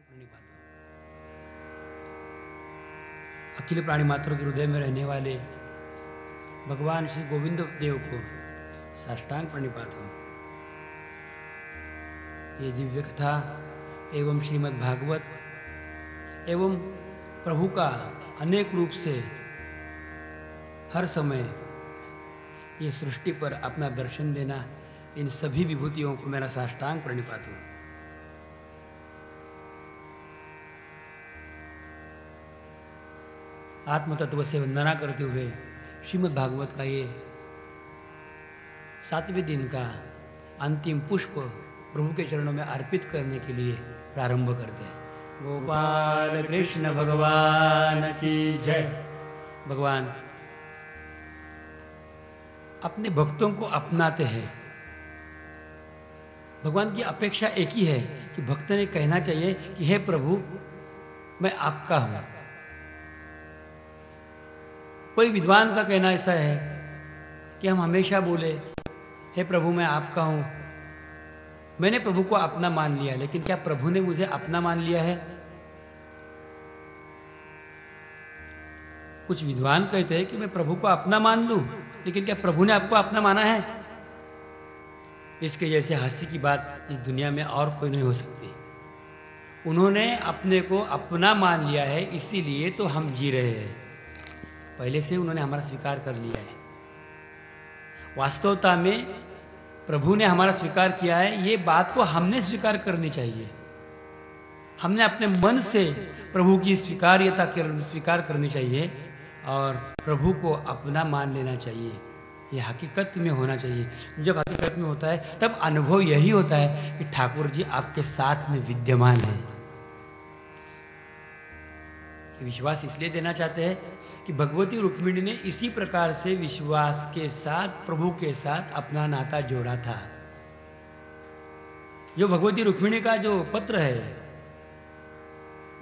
प्रणिपात हो। अखिल प्राणी मात्रों के हृदय में रहने वाले भगवान श्री गोविंद देव को साष्टांग प्रणिपात हो। ये दिव्य कथा एवं श्रीमद् भागवत एवं प्रभु का अनेक रूप से हर समय ये सृष्टि पर अपना दर्शन देना, इन सभी विभूतियों को मेरा साष्टांग प्रणिपात हो। आत्म तत्व से वंदना करते हुए श्रीमद् भागवत का ये 7वें दिन का अंतिम पुष्प प्रभु के चरणों में अर्पित करने के लिए प्रारंभ करते हैं। गोपाल कृष्ण भगवान की जय। भगवान अपने भक्तों को अपनाते हैं। भगवान की अपेक्षा एक ही है कि भक्त ने कहना चाहिए कि हे प्रभु, मैं आपका हूं। कोई विद्वान का कहना ऐसा है कि हम हमेशा बोले, हे प्रभु मैं आपका हूं, मैंने प्रभु को अपना मान लिया। लेकिन क्या प्रभु ने मुझे अपना मान लिया है? कुछ विद्वान कहते हैं कि मैं प्रभु को अपना मान लूं, लेकिन क्या प्रभु ने आपको अपना माना है? इसके जैसे हास्य की बात इस दुनिया में और कोई नहीं हो सकती। उन्होंने अपने को अपना मान लिया है, इसीलिए तो हम जी रहे हैं। पहले से उन्होंने हमारा स्वीकार कर लिया है। वास्तवता में प्रभु ने हमारा स्वीकार किया है, ये बात को हमने स्वीकार करनी चाहिए। हमने अपने मन से प्रभु की स्वीकार्यता स्वीकार करनी चाहिए और प्रभु को अपना मान लेना चाहिए। ये हकीकत में होना चाहिए। जब हकीकत में होता है तब अनुभव यही होता है कि ठाकुर जी आपके साथ में विद्यमान है। विश्वास इसलिए देना चाहते हैं कि भगवती रुक्मिणी ने इसी प्रकार से विश्वास के साथ प्रभु के साथ अपना नाता जोड़ा था। जो भगवती रुक्मिणी का जो पत्र है,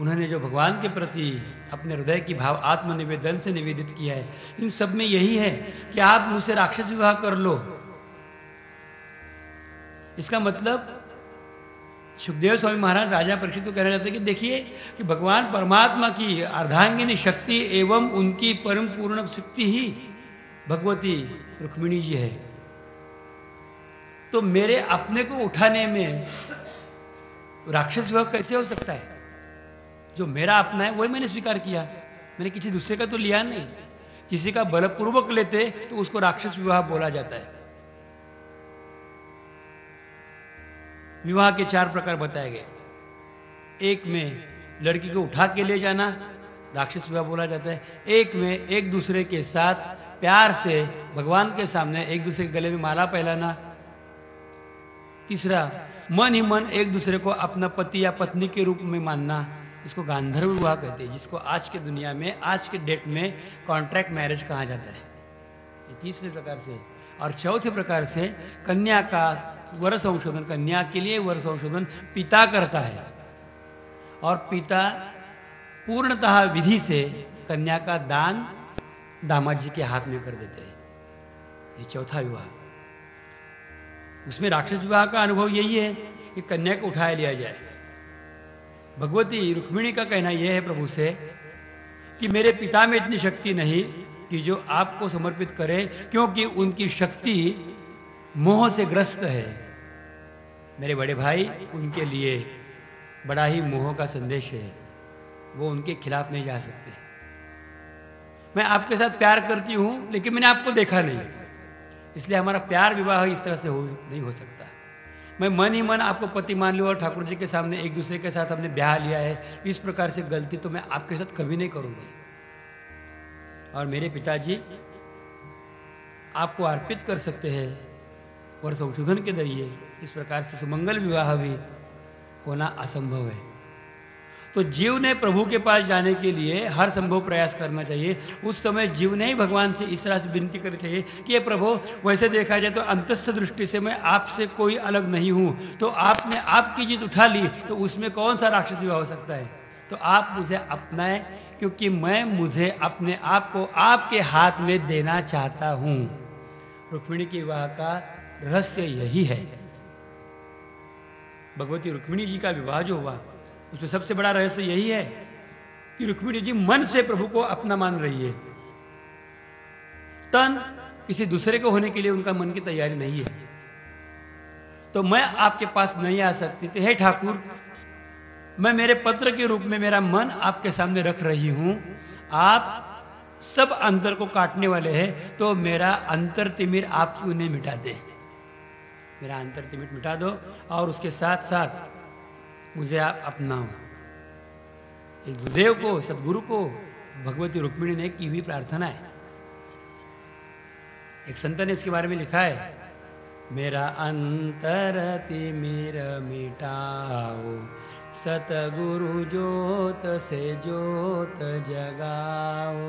उन्होंने जो भगवान के प्रति अपने हृदय की भाव आत्मनिवेदन से निवेदित किया है, इन सब में यही है कि आप मुझसे राक्षस विवाह कर लो। इसका मतलब सुखदेव स्वामी महाराज राजा परीक्षित को कहना चाहते हैं कि देखिए कि भगवान परमात्मा की अर्धांगिनी शक्ति एवं उनकी परम पूर्ण शक्ति ही भगवती रुक्मिणी जी है। तो मेरे अपने को उठाने में राक्षस विवाह कैसे हो सकता है? जो मेरा अपना है वही मैंने स्वीकार किया, मैंने किसी दूसरे का तो लिया नहीं। किसी का बलपूर्वक लेते तो उसको राक्षस विवाह बोला जाता है। विवाह के 4 प्रकार बताए गए। एक में लड़की को उठा के ले जाना, राक्षस विवाह बोला जाता है। एक में एक दूसरे के साथ प्यार से भगवान के सामने एक दूसरे के गले में माला पहनाना। तीसरा, मन ही मन एक दूसरे को अपना पति या पत्नी के रूप में मानना, इसको गांधर्व विवाह कहते हैं, जिसको आज के दुनिया में आज के डेट में कॉन्ट्रैक्ट मैरिज कहा जाता है। ये तीसरे प्रकार से। और चौथे प्रकार से कन्या का वर संशोधन, कन्या के लिए वर संशोधन पिता करता है और पिता पूर्णतः विधि से कन्या का दान दामाद जी के हाथ में कर देते हैं। ये चौथा विवाह। उसमें राक्षस विवाह का अनुभव यही है कि कन्या को उठाया लिया जाए। भगवती रुक्मिणी का कहना यह है प्रभु से कि मेरे पिता में इतनी शक्ति नहीं कि जो आपको समर्पित करे, क्योंकि उनकी शक्ति मोह से ग्रस्त है। मेरे बड़े भाई, उनके लिए बड़ा ही मोह का संदेश है, वो उनके खिलाफ नहीं जा सकते। मैं आपके साथ प्यार करती हूं, लेकिन मैंने आपको देखा नहीं, इसलिए हमारा प्यार विवाह इस तरह से नहीं हो सकता। मैं मन ही मन आपको पति मान लूँ और ठाकुर जी के सामने एक दूसरे के साथ हमने ब्याह लिया है, इस प्रकार से गलती तो मैं आपके साथ कभी नहीं करूँगी। और मेरे पिताजी आपको अर्पित कर सकते हैं वर संशोधन के जरिए। इस प्रकार से सुमंगल विवाह भी होना असंभव है। तो जीव ने प्रभु के पास जाने के लिए हर संभव प्रयास करना चाहिए। उस समय जीव ने ही भगवान से इस तरह से विनती करनी चाहिए कि ये प्रभु, वैसे देखा जाए तो अंतस्थ दृष्टि से मैं आपसे कोई अलग नहीं हूँ, तो आपने आपकी चीज़ उठा ली तो उसमें कौन सा राक्षस विवाह हो सकता है? तो आप मुझे अपनाएं, क्योंकि मैं मुझे अपने आप को आपके हाथ में देना चाहता हूँ। रुक्मिणी के विवाह का रहस्य यही है। भगवती रुक्मिणी जी का विवाह जो हुआ उसमें सबसे बड़ा रहस्य यही है कि रुक्मिणी जी मन से प्रभु को अपना मान रही है। तन किसी दूसरे को होने के लिए उनका मन की तैयारी नहीं है। तो मैं आपके पास नहीं आ सकती थी, हे ठाकुर, मैं मेरे पत्र के रूप में मेरा मन आपके सामने रख रही हूं। आप सब अंतर को काटने वाले हैं, तो मेरा अंतर तिमिर आप क्यों नहीं मिटा दे? मेरा अंतर तिमिर मिटा दो और उसके साथ साथ मुझे आप अपनाओ। एक गुरुदेव को, सदगुरु को भगवती रुक्मिणी ने की हुई प्रार्थना है। एक संत ने इसके बारे में लिखा है, मेरा अंतर तिमिर मिटाओ, सतगुरु जोत से जोत जगाओ।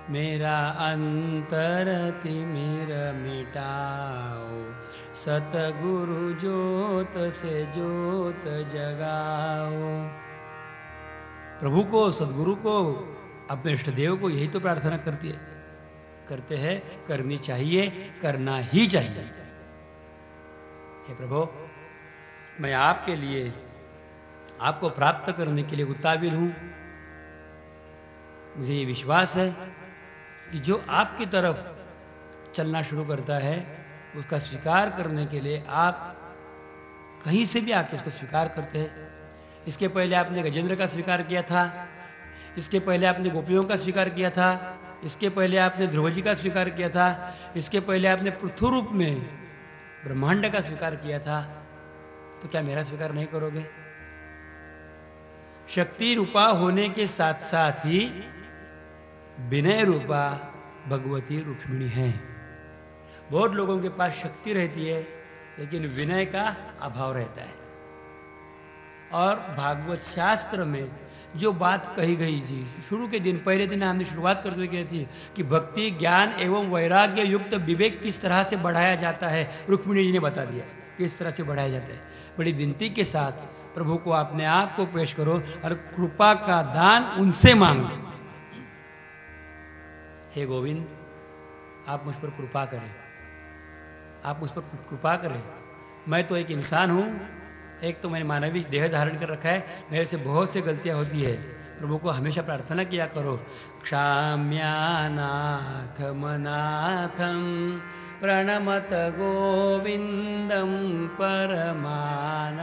मेरा अंतर तिमिर मिटाओ, सतगुरु जोत से जोत जगाओ। प्रभु को, सदगुरु को, अपने इष्ट देव को यही तो प्रार्थना करते हैं, करनी चाहिए, करना ही चाहिए। हे प्रभु, मैं आपके लिए, आपको प्राप्त करने के लिए उताविल हूं। मुझे ये विश्वास है कि जो आपकी तरफ चलना शुरू करता है उसका स्वीकार करने के लिए आप कहीं से भी आके उसको स्वीकार करते हैं। इसके पहले आपने गजेंद्र का स्वीकार किया था, इसके पहले आपने गोपियों का स्वीकार किया था, इसके पहले आपने ध्रुव जी का स्वीकार किया था, इसके पहले आपने पृथु रूप में ब्रह्मांड का स्वीकार किया था। तो क्या मेरा स्वीकार नहीं करोगे? शक्ति रूपा होने के साथ साथ ही विनय रूपा भगवती रुक्मिणी है। बहुत लोगों के पास शक्ति रहती है लेकिन विनय का अभाव रहता है। और भागवत शास्त्र में जो बात कही गई थी शुरू के दिन, पहले दिन हमने शुरुआत करते हुए थी कि भक्ति, ज्ञान एवं वैराग्य युक्त विवेक किस तरह से बढ़ाया जाता है, रुक्मिणी जी ने बता दिया किस तरह से बढ़ाया जाता है। बड़ी विनती के साथ प्रभु को अपने आप को पेश करो और कृपा का दान उनसे मांगो। हे गोविंद, आप मुझ पर कृपा करें, आप मुझ पर कृपा करें। मैं तो एक इंसान हूं, एक तो मैंने मानवीय देह धारण कर रखा है, मेरे से बहुत सी गलतियां होती है। प्रभु को हमेशा प्रार्थना किया करो, क्षाम्यानाथ मनाथम प्रणमत गोविंदम परमानंदम।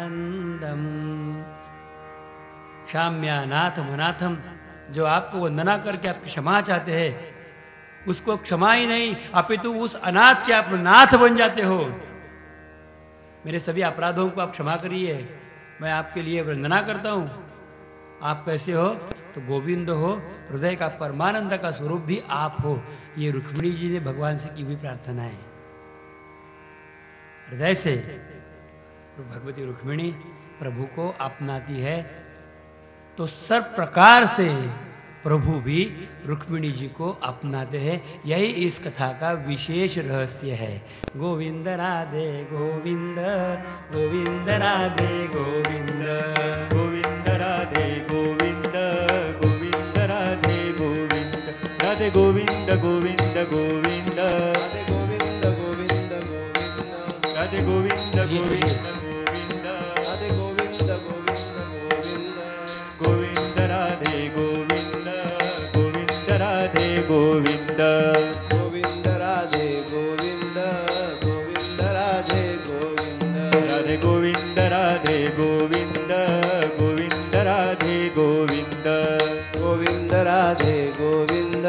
क्षाम्यानाथ मनाथम, जो आपको वंदना करके आपकी क्षमा चाहते हैं उसको क्षमा ही नहीं अपितु उस अनाथ के आप नाथ बन जाते हो। मेरे सभी अपराधों को आप क्षमा करिए, मैं आपके लिए वंदना करता हूं। आप कैसे हो? तो गोविंद हो, हृदय का परमानंद का स्वरूप भी आप हो। ये रुक्मिणी जी ने भगवान से की हुई प्रार्थना है। हृदय से भगवती रुक्मिणी प्रभु को अपनाती है तो सर्व प्रकार से प्रभु भी रुक्मिणी जी को अपनाते हैं। यही इस कथा का विशेष रहस्य है। गोविंद राधे गोविंद, गोविंद राधे गोविंद, गोविंद राधे गोविंद, गोविंद राधे गोविंद, राधे गोविंद गोविंद गोविंद, राधे गोविंद गोविंद गोविंद, राधे गोविंद गोविंद गोविंद, राधे गोविंद गोविंद गोविंद, गोविंद राधे गोविंद, गोविंद राधे गोविंद, गोविंद राधे गोविंद, गोविंद राधे गोविंद, राधे गोविंद राधे गोविंद, गोविंद राधे गोविंद, गोविंद राधे गोविंद,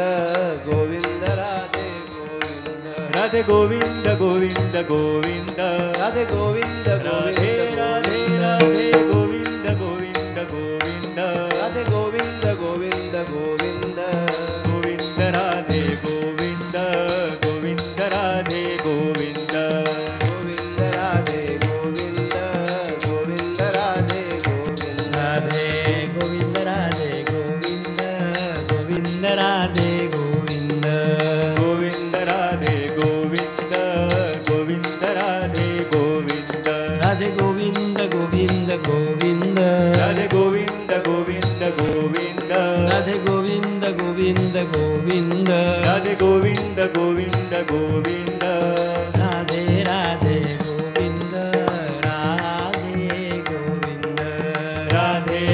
गोविंद राधे गोविंद, राधे गोविंद गोविंद गोविंद, राधे गोविंद राधे राधे राधे गोविंद गोविंद गोविंद, राधे गोविंद गोविंद गोविंद, गोविंद राधे गोविंद, गोविंद राधे गोविंद, गोविंद राधे गोविंद, गोविंद राधे गोविंद, राधे गोविंद राधे गोविंद, गोविंद राधे गोविंद, गोविंद राधे गोविंद, गोविंद राधे गोविंद, राधे गोविंद गोविंद गोविंद, राधे गोविंद गोविंद गोविंद, राधे गोविंद गोविंद गोविंद, राधे गोविंद गोविंद गोविंद, राधे राधे गोविंद, राधे गोविंद, राधे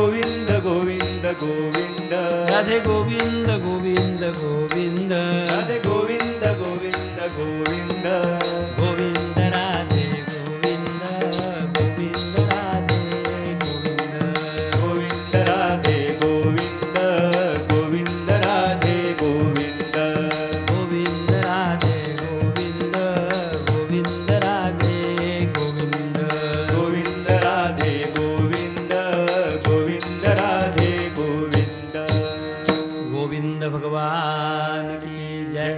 गोविंद गोविंद गोविंद राधे गोविंद गोविंद गोविंद राधे गोविंद गोविंद गोविंद गोविंद राधे गोविंद गोविंद राधे गोविंद गोविंद राधे गोविंद गोविंद राधे गोविंद गोविंद राधे गोविंद गोविंद राधे गोविंद गोविंद राधे गोविंद गोविंद भगवान की जय।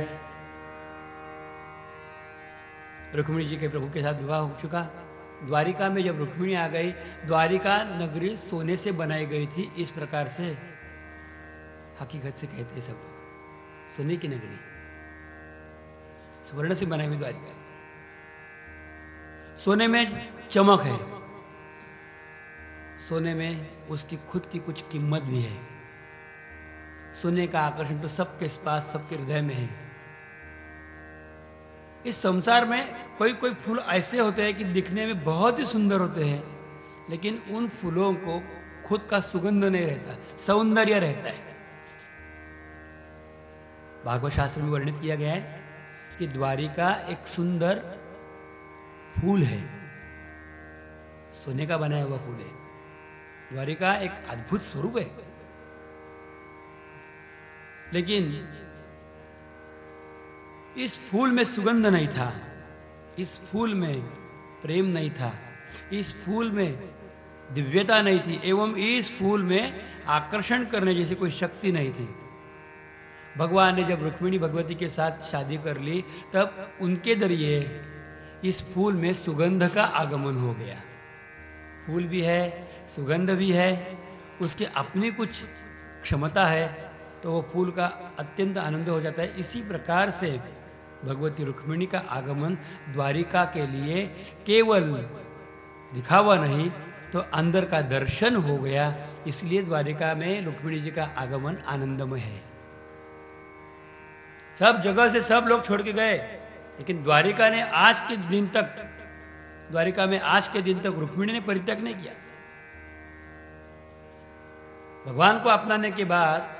रुक्मिणी जी के प्रभु के साथ विवाह हो चुका। द्वारिका में जब रुक्मिणी आ गई, द्वारिका नगरी सोने से बनाई गई थी। इस प्रकार से हकीकत से कहते हैं सब लोग, सोने की नगरी, स्वर्ण से बनाई हुई द्वारिका। सोने में चमक है, सोने में उसकी खुद की कुछ कीमत भी है। सोने का आकर्षण तो सबके पास, सबके हृदय में है। इस संसार में कोई कोई फूल ऐसे होते हैं कि दिखने में बहुत ही सुंदर होते हैं, लेकिन उन फूलों को खुद का सुगंध नहीं रहता, सौंदर्य रहता है। भागवत शास्त्र में वर्णित किया गया है कि द्वारिका एक सुंदर फूल है, सोने का बनाया हुआ फूल है। द्वारिका एक अद्भुत स्वरूप है, लेकिन इस फूल में सुगंध नहीं था, इस फूल में प्रेम नहीं था, इस फूल में दिव्यता नहीं थी, एवं इस फूल में आकर्षण करने जैसी कोई शक्ति नहीं थी। भगवान ने जब रुक्मिणी भगवती के साथ शादी कर ली, तब उनके जरिए इस फूल में सुगंध का आगमन हो गया। फूल भी है, सुगंध भी है, उसकी अपनी कुछ क्षमता है, तो वो फूल का अत्यंत आनंद हो जाता है। इसी प्रकार से भगवती रुक्मिणी का आगमन द्वारिका के लिए केवल दिखावा नहीं तो अंदर का दर्शन हो गया। इसलिए द्वारिका में रुक्मिणी जी का आगमन आनंदमय है। सब जगह से सब लोग छोड़ के गए, लेकिन द्वारिका में आज के दिन तक रुक्मिणी ने परित्याग नहीं किया। भगवान को अपनाने के बाद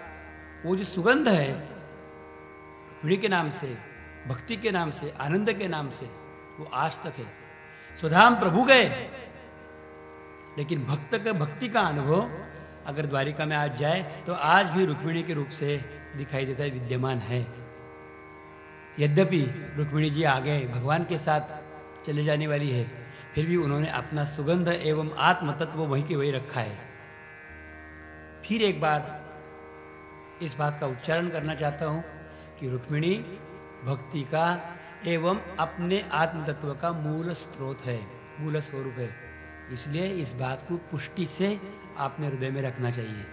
वो जो सुगंध है रुक्मिणी के नाम से, भक्ति के नाम से, आनंद के नाम से, वो आज तक है। स्वधाम प्रभु गए, लेकिन भक्त के भक्ति का अनुभव अगर द्वारिका में आज जाए तो आज भी रुक्मिणी के रूप से दिखाई देता है, विद्यमान है। यद्यपि रुक्मिणी जी आगे भगवान के साथ चले जाने वाली है, फिर भी उन्होंने अपना सुगंध एवं आत्म तत्व वहीं के वहीं रखा है। फिर एक बार इस बात का उच्चारण करना चाहता हूं कि रुक्मिणी भक्ति का एवं अपने आत्म तत्व का मूल स्रोत है, मूल स्वरूप है। इसलिए इस बात को पुष्टि से आपने हृदय में रखना चाहिए।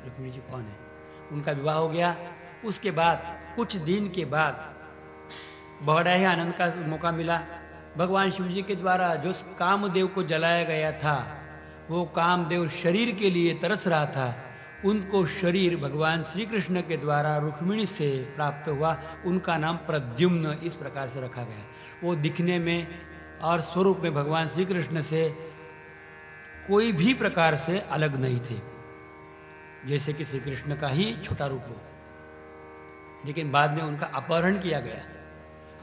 रुक्मिणी जी कौन है? उनका विवाह हो गया, उसके बाद कुछ दिन के बाद बड़ा ही आनंद का मौका मिला। भगवान शिव जी के द्वारा जो कामदेव को जलाया गया था, वो कामदेव शरीर के लिए तरस रहा था, उनको शरीर भगवान श्री कृष्ण के द्वारा रुक्मिणी से प्राप्त हुआ। उनका नाम प्रद्युम्न इस प्रकार से रखा गया। वो दिखने में और स्वरूप में भगवान श्री कृष्ण से कोई भी प्रकार से अलग नहीं थे, जैसे कि श्री कृष्ण का ही छोटा रूप हो। लेकिन बाद में उनका अपहरण किया गया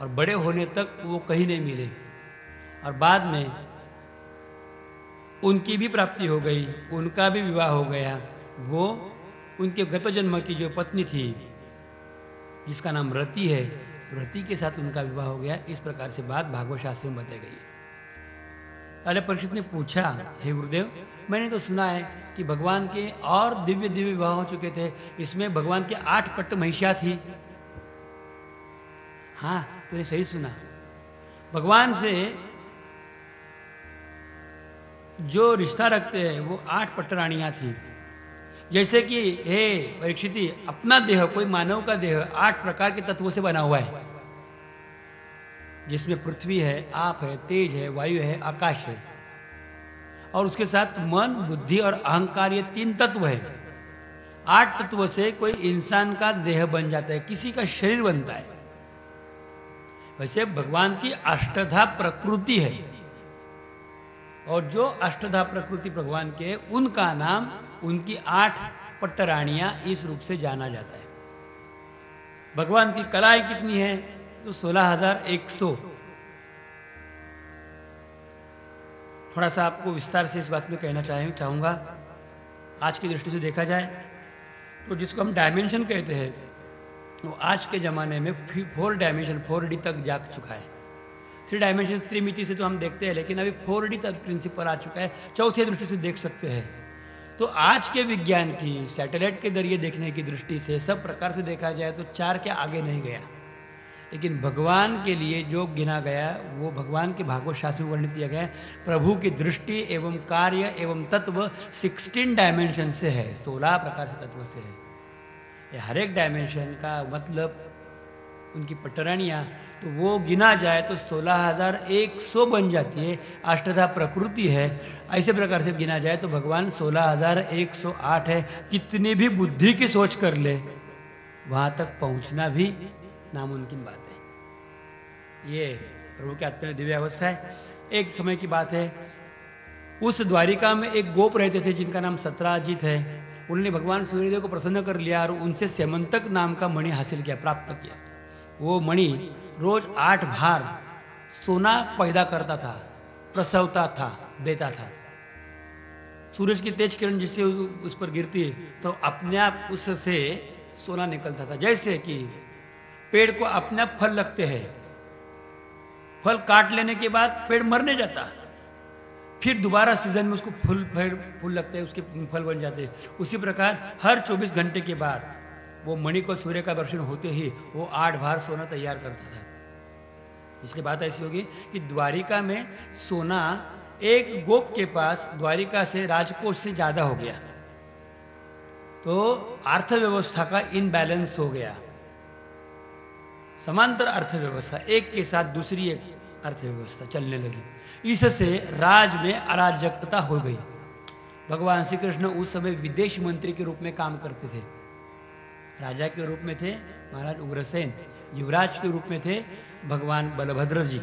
और बड़े होने तक वो कहीं नहीं मिले, और बाद में उनकी भी प्राप्ति हो गई, उनका भी विवाह हो गया। वो उनके गत जन्म की जो पत्नी थी, जिसका नाम रति है, रति के साथ उनका विवाह हो गया। इस प्रकार से बात भागवत शास्त्र में बताई गई। पहले परीक्षित ने पूछा, हे गुरुदेव, मैंने तो सुना है कि भगवान के और दिव्य दिव्य विवाह हो चुके थे, इसमें भगवान के 8 पट्ट महिषा थी। हाँ, तूने सही सुना। भगवान से जो रिश्ता रखते हैं वो 8 पट्टरानियां थी। जैसे कि हे परीक्षित, अपना देह, कोई मानव का देह 8 प्रकार के तत्वों से बना हुआ है, जिसमें पृथ्वी है, आप है, तेज है, वायु है, आकाश है, और उसके साथ मन, बुद्धि और अहंकार, ये 3 तत्व है। 8 तत्वों से कोई इंसान का देह बन जाता है, किसी का शरीर बनता है। वैसे भगवान की अष्टधा प्रकृति है, और जो अष्टधा प्रकृति भगवान के, उनका नाम उनकी 8 पट्टरानियां इस रूप से जाना जाता है। भगवान की कलाएं कितनी है? तो 16,100। थोड़ा सा आपको विस्तार से इस बात में कहना चाहूंगा। आज की दृष्टि से देखा जाए तो जिसको हम डायमेंशन कहते हैं, वो आज के ज़माने में 4 डायमेंशन 4D तक जा चुका है। 3 डायमेंशन त्रिमिति से तो हम देखते हैं, लेकिन अभी 4D तक प्रिंसिपल आ चुका है। चौथे दृष्टि से देख सकते हैं। तो आज के विज्ञान की सैटेलाइट के जरिए देखने की दृष्टि से सब प्रकार से देखा जाए तो 4 के आगे नहीं गया। लेकिन भगवान के लिए जो गिना गया वो भगवान के भागवत शास्त्र में वर्णित किया गया है। प्रभु की दृष्टि एवं कार्य एवं तत्व 16 डायमेंशन से है, 16 प्रकार से तत्व से है। ये हर एक डायमेंशन का मतलब उनकी पट्टरानियाँ, तो वो गिना जाए तो 16,100 बन जाती है। अष्टधा प्रकृति है, ऐसे प्रकार से गिना जाए तो भगवान 16,108 है। कितनी भी बुद्धि की सोच कर ले, वहाँ तक पहुँचना भी नामुमकिन बात है। ये प्रभु के अत्यंत दिव्य अवस्था है। एक समय की बात है, उस द्वारिका में एक गोप रहते थे जिनका नाम सत्राजित है। उन्होंने भगवान सूर्यदेव को प्रसन्न कर लिया और उनसे सेमंतक नाम का मणि हासिल किया, प्राप्त किया। वो मणि रोज 8 भार सोना पैदा करता था, प्रसवता था, देता था। सूरज की तेज किरण जिससे उस पर गिरती तो अपने आप उससे सोना निकलता था। जैसे कि पेड़ को अपने आप फल लगते हैं, फल काट लेने के बाद पेड़ मरने जाता, फिर दोबारा सीजन में उसको फूल लगते हैं, उसके फल बन जाते हैं। उसी प्रकार हर 24 घंटे के बाद वो मणि को सूर्य का दर्शन होते ही वो 8 भार सोना तैयार करता था। इसलिए बात ऐसी होगी कि द्वारिका में सोना एक गोप के पास द्वारिका से राजकोष से ज्यादा हो गया, तो अर्थव्यवस्था का इनबैलेंस हो गया। समांतर अर्थव्यवस्था, एक के साथ दूसरी एक अर्थव्यवस्था चलने लगी। इससे राज में अराजकता हो गई। भगवान श्री कृष्ण उस समय विदेश मंत्री के रूप में काम करते थे। राजा के रूप में थे महाराज उग्रसेन, युवराज के रूप में थे भगवान बलभद्र जी,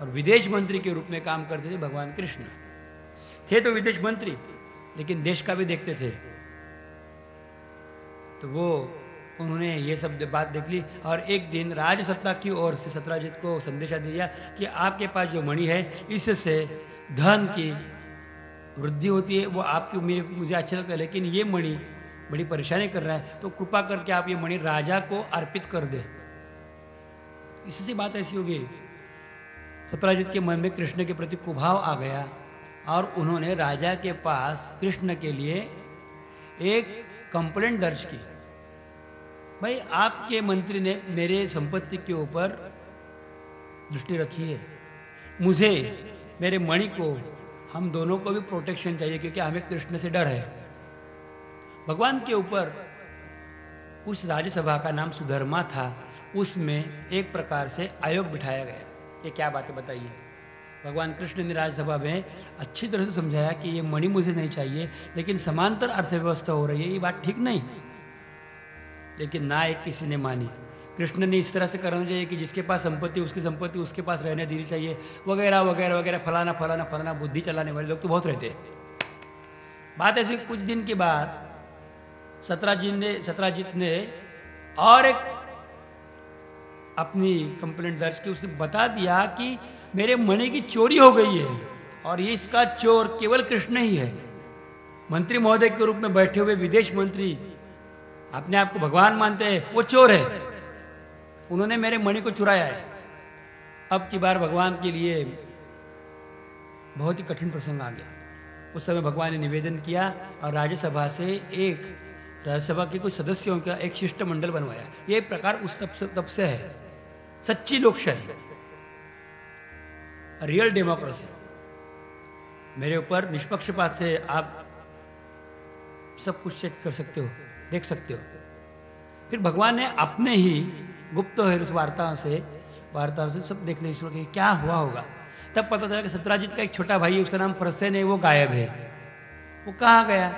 और विदेश मंत्री के रूप में काम करते थे भगवान कृष्ण। थे तो विदेश मंत्री, लेकिन देश का भी देखते थे। तो वो उन्होंने ये सब बात देख ली और एक दिन राजसत्ता की ओर से सत्राजित को संदेशा दिया कि आपके पास जो मणि है इससे धन की वृद्धि होती है, वो आपकी मुझे अच्छा लगता है, लेकिन ये मणि बड़ी परेशानी कर रहा है, तो कृपा करके आप ये मणि राजा को अर्पित कर दे। इससे बात ऐसी होगी, सत्राजित के मन में कृष्ण के प्रति कुभाव आ गया और उन्होंने राजा के पास कृष्ण के लिए एक कंप्लेंट दर्ज की। भाई, आपके मंत्री ने मेरे संपत्ति के ऊपर दृष्टि रखी है, मुझे मेरे मणि को, हम दोनों को भी प्रोटेक्शन चाहिए, क्योंकि हमें कृष्ण से डर है। भगवान के ऊपर उस राज्यसभा का नाम सुधर्मा था, उसमें एक प्रकार से आयोग बिठाया गया। ये क्या बात है बताइए। भगवान कृष्ण ने राज्यसभा में अच्छी तरह से समझाया कि ये मणि मुझे नहीं चाहिए, लेकिन समांतर अर्थव्यवस्था हो रही है, ये बात ठीक नहीं। लेकिन ना एक किसी ने मानी। कृष्ण ने इस तरह से करना चाहिए कि जिसके पास संपत्ति उसके पास रहने देनी चाहिए, वगैरह वगैरह वगैरह, फलाना फलाना फलाना, बुद्धि चलाने वाले लोग तो बहुत रहते हैं। बात ऐसी, कुछ दिन के बाद सत्राजित ने और एक अपनी कंप्लेंट दर्ज की। उसने बता दिया कि मेरे मणि की चोरी हो गई है और ये इसका चोर केवल कृष्ण ही है। मंत्री महोदय के रूप में बैठे हुए विदेश मंत्री अपने आप को भगवान मानते हैं, वो चोर है, उन्होंने मेरे मणि को चुराया है। अब की बार भगवान के लिए बहुत ही कठिन प्रसंग आ गया। उस समय भगवान ने निवेदन किया और राज्यसभा के कुछ सदस्यों का एक शिष्टमंडल बनवाया। ये प्रकार उस तब से है सच्ची लोकशाही, रियल डेमोक्रेसी। मेरे ऊपर निष्पक्षपात से आप सब कुछ चेक कर सकते हो, देख सकते हो। फिर भगवान ने अपने ही गुप्त वार्ताओं से सब देखने शुरू किया, क्या हुआ होगा। तब पता चला कि सत्राजित का एक छोटा भाई है, उसका नाम प्रसेन है, वो गायब है। वो कहाँ गया?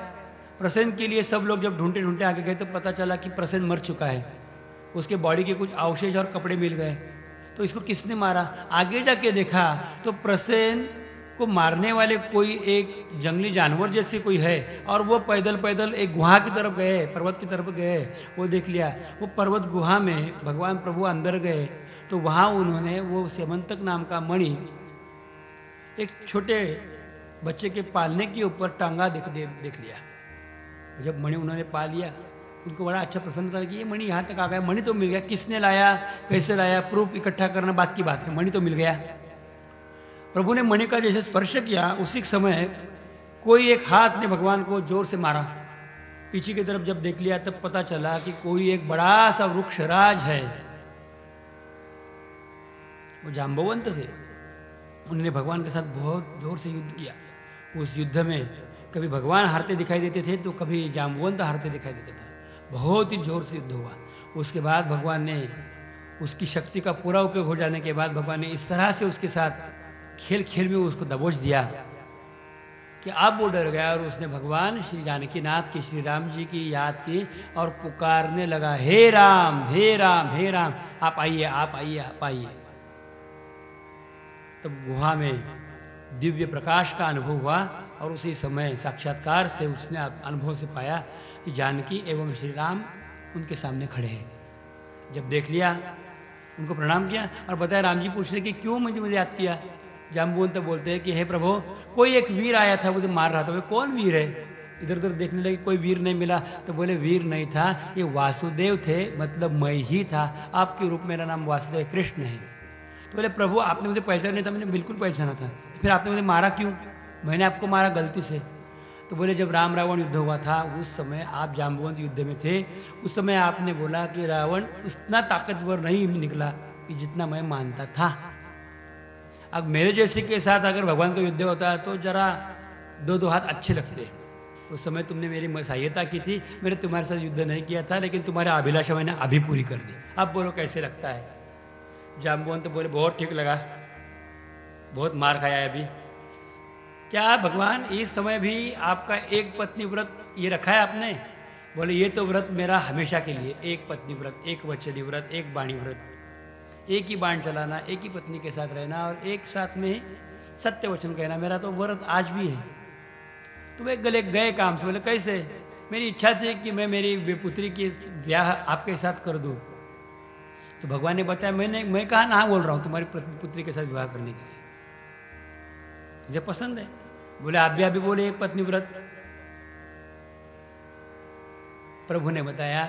प्रसेन के लिए सब लोग जब ढूंढते ढूंढते आगे गए तो पता चला कि प्रसेन मर चुका है। उसके बॉडी के कुछ अवशेष और कपड़े मिल गए। तो इसको किसने मारा? आगे जाके देखा तो प्रसेन को मारने वाले कोई एक जंगली जानवर जैसे कोई है, और वो पैदल पैदल एक गुहा की तरफ गए, पर्वत की तरफ गए, वो देख लिया। वो पर्वत गुहा में भगवान प्रभु अंदर गए, तो वहाँ उन्होंने वो सेमंतक नाम का मणि एक छोटे बच्चे के पालने के ऊपर टांगा देख लिया। जब मणि उन्होंने पा लिया, उनको बड़ा अच्छा प्रसन्न था कि ये मणि यहाँ तक आ गया, मणि तो मिल गया, किसने लाया, कैसे लाया, प्रूफ इकट्ठा करना बात की बात है, मणि तो मिल गया। प्रभु ने मणि का जैसे स्पर्श किया, उसी समय कोई एक हाथ ने भगवान को जोर से मारा। पीछे की तरफ जब देख लिया तब पता चला कि कोई एक बड़ा सा वृक्षराज है, वो जाम्बवंत थे। उन्होंने भगवान के साथ बहुत जोर से युद्ध किया। उस युद्ध में कभी भगवान हारते दिखाई देते थे तो कभी जाम्बवंत हारते दिखाई देते थे। बहुत ही जोर से युद्ध हुआ। उसके बाद भगवान ने उसकी शक्ति का पूरा उपयोग हो जाने के बाद भगवान ने इस तरह से उसके साथ खेल खेल में उसको दबोच दिया कि अब वो डर गया, और उसने भगवान श्री जानकीनाथ की, श्री राम जी की याद की और पुकारने लगा, हे राम हे राम हे राम, आप आइए आप आइए आप आइए। तब गुहा में दिव्य प्रकाश का अनुभव हुआ, और उसी समय साक्षात्कार से उसने अनुभव से पाया कि जानकी एवं श्री राम उनके सामने खड़े हैं। जब देख लिया, उनको प्रणाम किया और बताया, राम जी पूछ रहे कि क्यों मुझे याद किया। जाम्बुवंत बोलते हैं कि हे प्रभु, कोई एक वीर आया था, मुझे मार रहा था। बोले कौन वीर है? इधर उधर देखने लगे, कोई वीर नहीं मिला। तो बोले वीर नहीं था, ये वासुदेव थे, मतलब मैं ही था, आपके रूप मेरा नाम वासुदेव कृष्ण है। तो बोले प्रभु आपने मुझे पहचाना नहीं था। मैंने बिल्कुल पहचाना था। तो फिर आपने मुझे मारा क्यों? मैंने आपको मारा गलती से। तो बोले जब राम रावण युद्ध हुआ था उस समय आप जाम्बुवंत युद्ध में थे, उस समय आपने बोला कि रावण इतना ताकतवर नहीं निकला कि जितना मैं मानता था। अब मेरे जैसे के साथ अगर भगवान का युद्ध होता है तो जरा दो हाथ अच्छे लगते। उस समय तुमने मेरी सहायता की थी, मैंने तुम्हारे साथ युद्ध नहीं किया था, लेकिन तुम्हारा अभिलाषा मैंने अभी पूरी कर दी। अब बोलो कैसे लगता है? जाम्बुवंत बोले बहुत ठीक लगा, बहुत मार खाया है अभी। क्या भगवान इस समय भी आपका एक पत्नी व्रत ये रखा है आपने? बोले ये तो व्रत मेरा हमेशा के लिए, एक पत्नी व्रत, एक वचनी व्रत, एक बाणी व्रत, एक ही बाण चलाना, एक ही पत्नी के साथ रहना और एक साथ में सत्य वचन कहना, मेरा तो व्रत आज भी है। तो वे गले गए काम से। बोले कैसे? मेरी इच्छा थी कि मैं मेरी पुत्री की ब्याह आपके साथ कर दूं। तो भगवान ने बताया मैं कहा ना बोल रहा हूं तुम्हारी पुत्री के साथ विवाह करने के लिए, मुझे पसंद है। बोले आप भी अभी बोले एक पत्नी व्रत। प्रभु ने बताया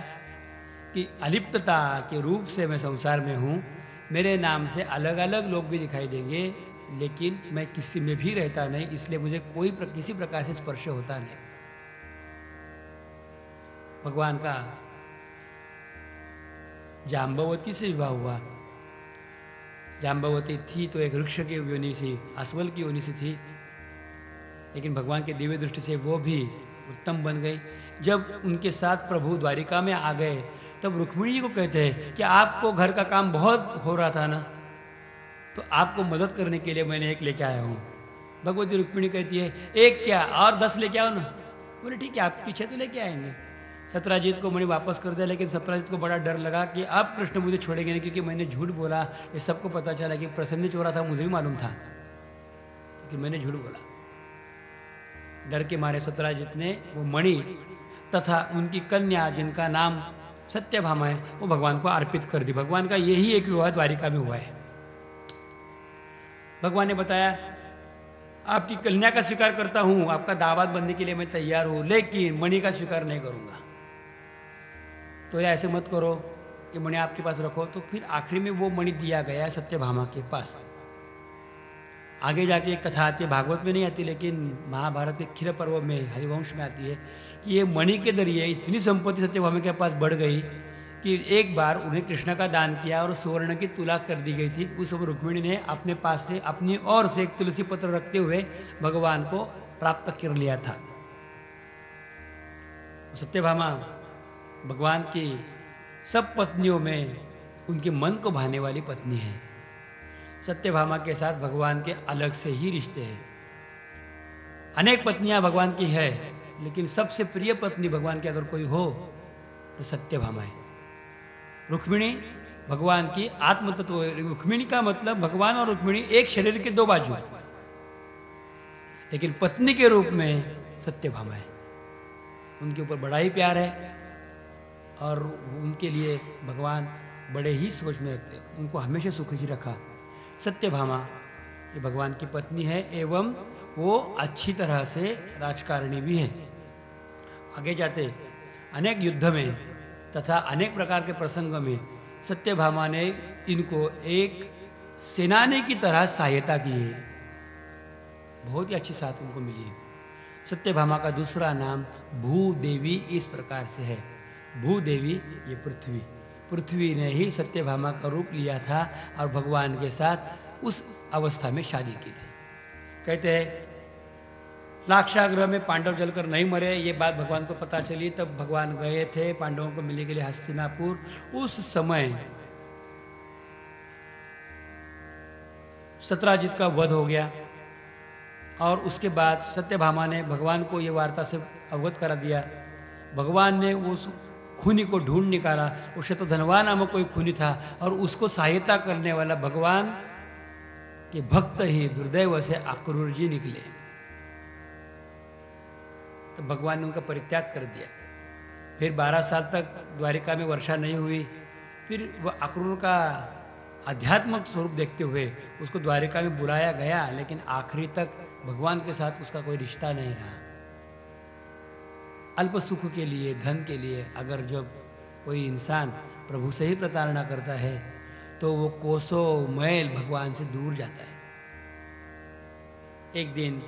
कि अलिप्तता के रूप से मैं संसार में हूं, मेरे नाम से अलग अलग लोग भी दिखाई देंगे, लेकिन मैं किसी में भी रहता नहीं, इसलिए मुझे किसी प्रकार से स्पर्श होता नहीं। भगवान का जाम्बवती से विवाह हुआ। जाम्बवती थी तो एक वृक्ष की योनि से, असवल की योनि से थी, लेकिन भगवान के दिव्य दृष्टि से वो भी उत्तम बन गई। जब उनके साथ प्रभु द्वारिका में आ गए तब रुक्मिणी जी को कहते हैं कि आपको घर का काम बहुत हो रहा था ना, तो आपको मदद करने के लिए मैंने एक लेके आया हूँ। भगवती रुक्मिणी कहती है एक क्या और 10 लेके आओ ना। बोले ठीक है आप पीछे तो लेके आएंगे। सत्यराजीत को मणि वापस कर दिया, लेकिन सत्यराजीत को बड़ा डर लगा कि अब कृष्ण मुझे छोड़ेंगे नहीं, क्योंकि मैंने झूठ बोला। ये सबको पता चला कि प्रसन्न चोरा था, मुझे भी मालूम था कि मैंने झूठ बोला। डर के मारे सत्यराजीत ने वो मणि तथा उनकी कन्या जिनका नाम सत्यभामा है वो भगवान को अर्पित कर दी। भगवान का यही एक विवाह द्वारिका में हुआ है। भगवान ने बताया आपकी कन्या का स्वीकार करता हूं, आपका दामाद बनने के लिए मैं तैयार हूं, लेकिन मणि का स्वीकार नहीं करूंगा। तो ऐसे मत करो कि मणि आपके पास रखो। तो फिर आखिरी में वो मणि दिया गया सत्यभामा के पास। आगे जाके एक कथा आती है, भागवत में नहीं आती, लेकिन महाभारत के क्षीर पर्व में हरिवंश में आती है कि ये मणि के जरिए इतनी संपत्ति सत्यभामा के पास बढ़ गई कि एक बार उन्हें कृष्ण का दान किया और सुवर्ण की तुला कर दी गई थी। उस समय रुक्मिणी ने अपने पास से अपनी ओर से एक तुलसी पत्र रखते हुए भगवान को प्राप्त कर लिया था। सत्यभामा भगवान की सब पत्नियों में उनके मन को भाने वाली पत्नी है। सत्यभामा के साथ भगवान के अलग से ही रिश्ते हैं। अनेक पत्नियां भगवान की है, लेकिन सबसे प्रिय पत्नी भगवान की अगर कोई हो तो सत्यभामा है। रुक्मिणी भगवान की आत्म तत्व। रुक्मिणी का मतलब भगवान और रुक्मिणी एक शरीर के दो बाजू। लेकिन पत्नी के रूप में सत्यभामा है। उनके ऊपर बड़ा ही प्यार है और उनके लिए भगवान बड़े ही सोच में रखते हैं, उनको हमेशा सुखी रखा। सत्यभामा ये भगवान की पत्नी है एवं वो अच्छी तरह से राजकारिणी भी है। आगे जाते अनेक युद्ध में तथा अनेक प्रकार के प्रसंग में सत्यभामा ने इनको एक सेनानी की तरह सहायता की है। बहुत ही अच्छी साथ उनको मिली है। सत्यभामा का दूसरा नाम भूदेवी इस प्रकार से है। भूदेवी ये पृथ्वी, पृथ्वी ने ही सत्यभामा का रूप लिया था और भगवान के साथ उस अवस्था में शादी की थी। कहते हैं लाक्षागृह में पांडव जलकर नहीं मरे, ये बात भगवान को पता चली, तब भगवान गए थे पांडवों को मिलने के लिए हस्तिनापुर। उस समय सत्राजित का वध हो गया और उसके बाद सत्यभामा ने भगवान को ये वार्ता से अवगत करा दिया। भगवान ने उस खूनी को ढूंढ निकाला। वो शतधनवा नामक कोई खूनी था और उसको सहायता करने वाला भगवान के भक्त ही दुर्दैव से अक्रूर जी निकले। तो भगवान ने उनका परित्याग कर दिया। फिर 12 साल तक द्वारिका में वर्षा नहीं हुई। फिर वह अक्रूर का आध्यात्मिक स्वरूप देखते हुए उसको द्वारिका में बुलाया गया, लेकिन आखिरी तक भगवान के साथ उसका कोई रिश्ता नहीं रहा। अल्प सुख के लिए, धन के लिए अगर जब कोई इंसान प्रभु से ही प्रताड़ना करता है तो वो कोसों मैल भगवान से दूर जाता है। एक दिन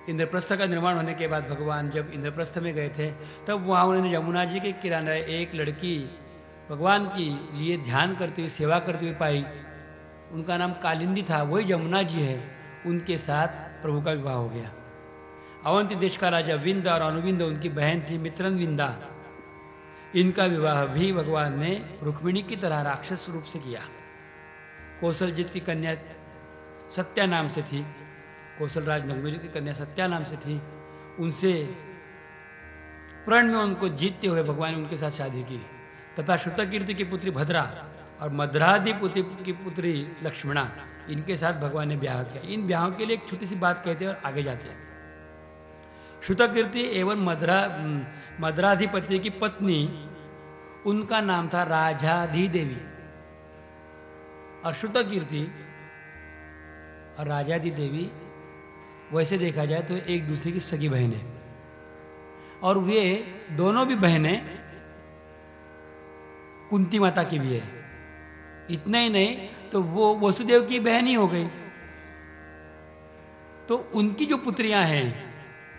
इंद्रप्रस्थ का निर्माण होने के बाद भगवान जब इंद्रप्रस्थ में गए थे तब वहाँ उन्होंने यमुना जी के किनारे एक लड़की भगवान की लिए ध्यान करते हुए, सेवा करते हुए पाई। उनका नाम कालिंदी था, वही यमुना जी है। उनके साथ प्रभु का विवाह हो गया। अवंती देश का राजा विंद और अनुविंद उनकी बहन थी मित्रन विंदा। इनका विवाह भी भगवान ने रुक्मिणी की तरह राक्षस रूप से किया। कौशलजीत की कन्या सत्या नाम से थी, कौशलराज नगमेरी की कन्या सत्या नाम से थी। उनसे प्रण में उनको जीतते हुए भगवान ने उनके साथ शादी की तथा श्रुतकीर्ति की पुत्री भद्रा और मद्रादि की पुत्री लक्ष्मणा, इनके साथ भगवान ने ब्याह किया। इन ब्याहों के लिए एक छोटी सी बात कहते हैं और आगे जाते हैं। श्रुतकीर्ति एवं मद्राधिपति की पत्नी, उनका नाम था राजाधि देवी। और श्रुतकीर्ति और राजाधि देवी वैसे देखा जाए तो एक दूसरे की सगी बहन है और वे दोनों भी बहनें कुंती माता की भी है। इतना ही नहीं तो वो वसुदेव की बहन ही हो गई। तो उनकी जो पुत्रियां हैं,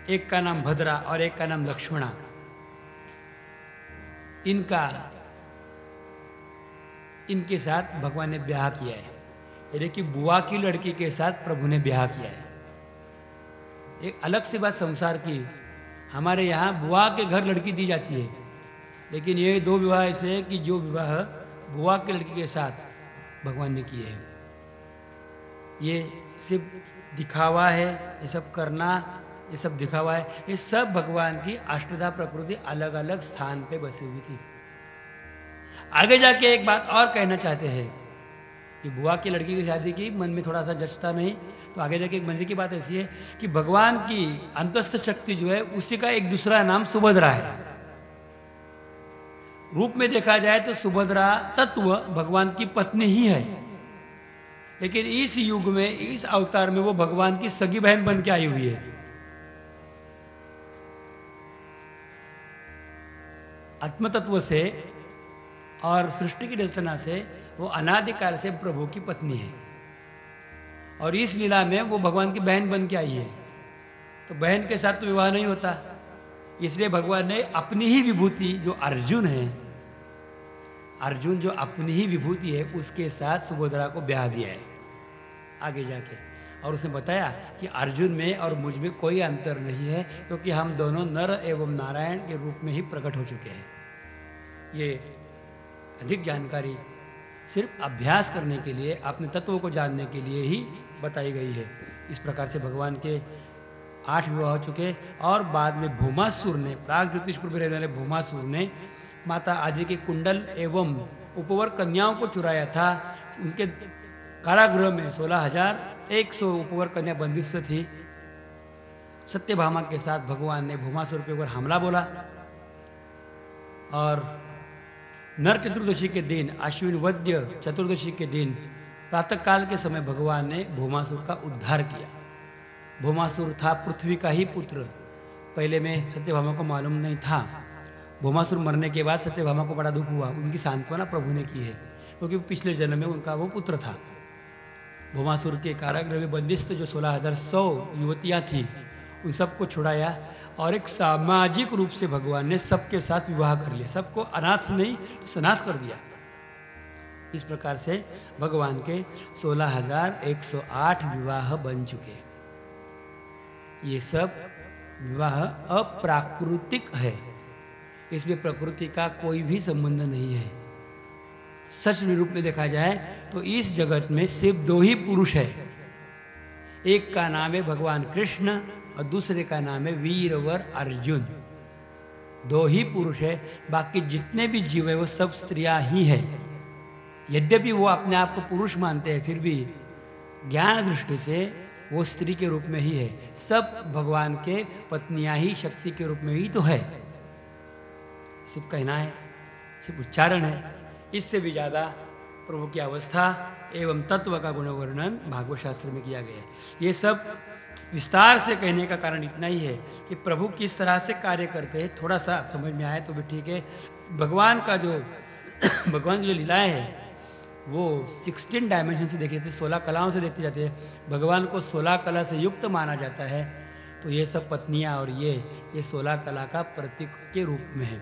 एक का नाम भद्रा और एक का नाम लक्ष्मणा, इनके साथ भगवान ने ब्याह किया है। यानी कि बुआ की लड़की के साथ प्रभु ने ब्याह किया है। एक अलग सी बात संसार की, हमारे यहाँ बुआ के घर लड़की दी जाती है, लेकिन ये दो विवाह ऐसे है कि जो विवाह बुआ के लड़की के साथ भगवान ने किए हैं, ये सिर्फ दिखावा है। ये सब करना, ये सब दिखावा है। ये सब भगवान की अष्टधा प्रकृति अलग अलग स्थान पे बसी हुई थी। आगे जाके एक बात और कहना चाहते हैं कि बुआ की लड़की की शादी की, मन में थोड़ा सा जचता नहीं, तो आगे जाके एक मंदिर की बात ऐसी है कि भगवान की अंतस्थ शक्ति जो है उसी का एक दूसरा नाम सुभद्रा है। रूप में देखा जाए तो सुभद्रा तत्व भगवान की पत्नी ही है, लेकिन इस युग में, इस अवतार में वो भगवान की सगी बहन बन के आई हुई है। आत्म तत्व से और सृष्टि की रचना से वो अनादिकाल से प्रभु की पत्नी है और इस लीला में वो भगवान की बहन बन के आई है। तो बहन के साथ तो विवाह नहीं होता, इसलिए भगवान ने अपनी ही विभूति, जो अर्जुन है, अर्जुन जो अपनी ही विभूति है, उसके साथ सुभद्रा को ब्याह दिया है आगे जाके। और उसने बताया कि अर्जुन में और मुझ में कोई अंतर नहीं है, क्योंकि हम दोनों नर एवं नारायण के रूप में ही प्रकट हो चुके हैं। ये अधिक जानकारी सिर्फ अभ्यास करने के लिए, अपने तत्वों को जानने के लिए ही बताई गई है। इस प्रकार से भगवान के 8 विवाह हो चुके और बाद में भूमासुर ने, प्राग ज्योतिषपुर में रहने वाले भूमासुर ने माता आदि के कुंडल एवं उपवर कन्याओं को चुराया था। उनके कारागृह में 16,100 उपवर कन्या बंदिश थी सत्यभामा के साथ भगवान ने भौमासुर के ऊपर हमला बोला और नरक चतुर्दशी के दिन, आश्विन वद्य चतुर्दशी के दिन प्रातःकाल के समय भगवान ने भौमासुर का उद्धार किया। भौमासुर था पृथ्वी का ही पुत्र। पहले में सत्यभामा को मालूम नहीं था। भौमासुर मरने के बाद सत्यभामा को बड़ा दुख हुआ। उनकी सांत्वना प्रभु ने की है, क्योंकि पिछले जन्म में उनका वो पुत्र था। भौमासुर के कारागृह में बंदिस्त जो 16,100 युवतियाँ थीं, उन सबको छुड़ाया और एक सामाजिक रूप से भगवान ने सबके साथ विवाह कर लिया। सबको अनाथ नहीं तो सनाथ कर दिया। इस प्रकार से भगवान के 16,108 विवाह बन चुके। ये सब विवाह अप्राकृतिक है, इसमें प्रकृति का कोई भी संबंध नहीं है। सच रूप में देखा जाए तो इस जगत में सिर्फ 2 ही पुरुष है। एक का नाम है भगवान कृष्ण और दूसरे का नाम है वीरवर अर्जुन। 2 ही पुरुष है, बाकी जितने भी जीव है वो सब स्त्रियां ही है। यद्यपि वो अपने आप को पुरुष मानते हैं, फिर भी ज्ञान दृष्टि से वो स्त्री के रूप में ही है। सब भगवान के पत्नियां ही शक्ति के रूप में ही तो है। सिर्फ कहना है, सिर्फ उच्चारण है। इससे भी ज्यादा प्रभु की अवस्था एवं तत्व का गुण वर्णन भागवत शास्त्र में किया गया है। ये सब विस्तार से कहने का कारण इतना ही है कि प्रभु किस तरह से कार्य करते हैं, थोड़ा सा समझ में आए तो भी ठीक है। भगवान का जो भगवान की जो लीलाएं हैं वो 16 डायमेंशन से देखी जाती है, 16 कलाओं से देखी जाती है। भगवान को 16 कला से युक्त माना जाता है। तो ये सब पत्नियां और ये 16 कला का प्रतीक के रूप में है।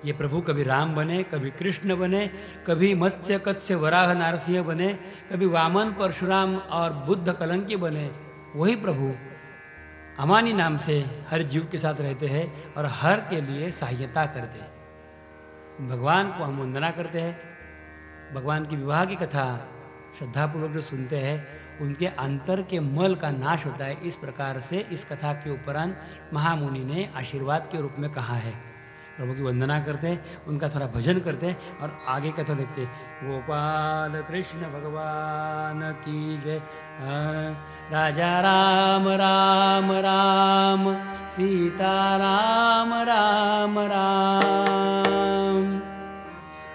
ये प्रभु कभी राम बने, कभी कृष्ण बने, कभी मत्स्य कत्स्य वराह नारसिंह बने, कभी वामन परशुराम और बुद्ध कलंकी बने। वही प्रभु अमानी नाम से हर जीव के साथ रहते हैं और हर के लिए सहायता करते हैं। भगवान को हम वंदना करते हैं। भगवान की विवाह की कथा श्रद्धापूर्वक जो सुनते हैं उनके अंतर के मल का नाश होता है। इस प्रकार से इस कथा के उपरांत महामुनि ने आशीर्वाद के रूप में कहा है। प्रभु की वंदना करते हैं, उनका थोड़ा भजन करते हैं और आगे कथा देखते हैं। गोपाल कृष्ण भगवान की जय। राजा राम राम राम, सीता राम राम राम।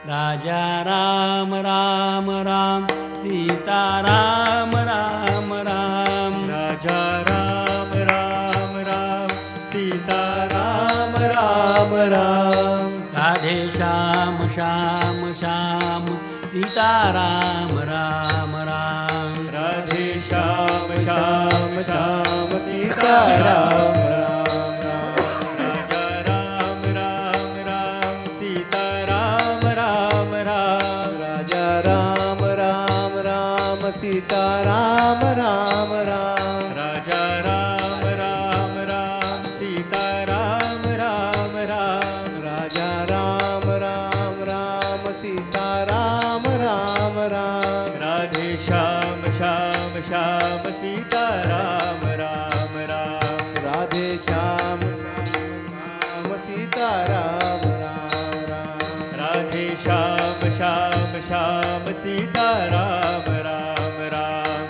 राजा राम राम राम, सीता राम राम राम। राजा राम राम राम, सीता राम राम राम। राधे श्याम श्याम श्याम, सीता राम राम राम। राधे श्याम श्याम श्याम, सीता राम राम राम। राजा राम राम राम, सीता राम राम राम। राजा राम राम राम, सीता राम राम राम। राजा राम राम राम, सीता राम राम राम। राजा राम राम राम, सीता राम राम राम। राधे श्याम श्याम श्याम, सीता राम राम राम। राधे श्याम श्याम, सीता राम राम राम। राधे श्याम श्याम श्याम, सीता राम राम राम।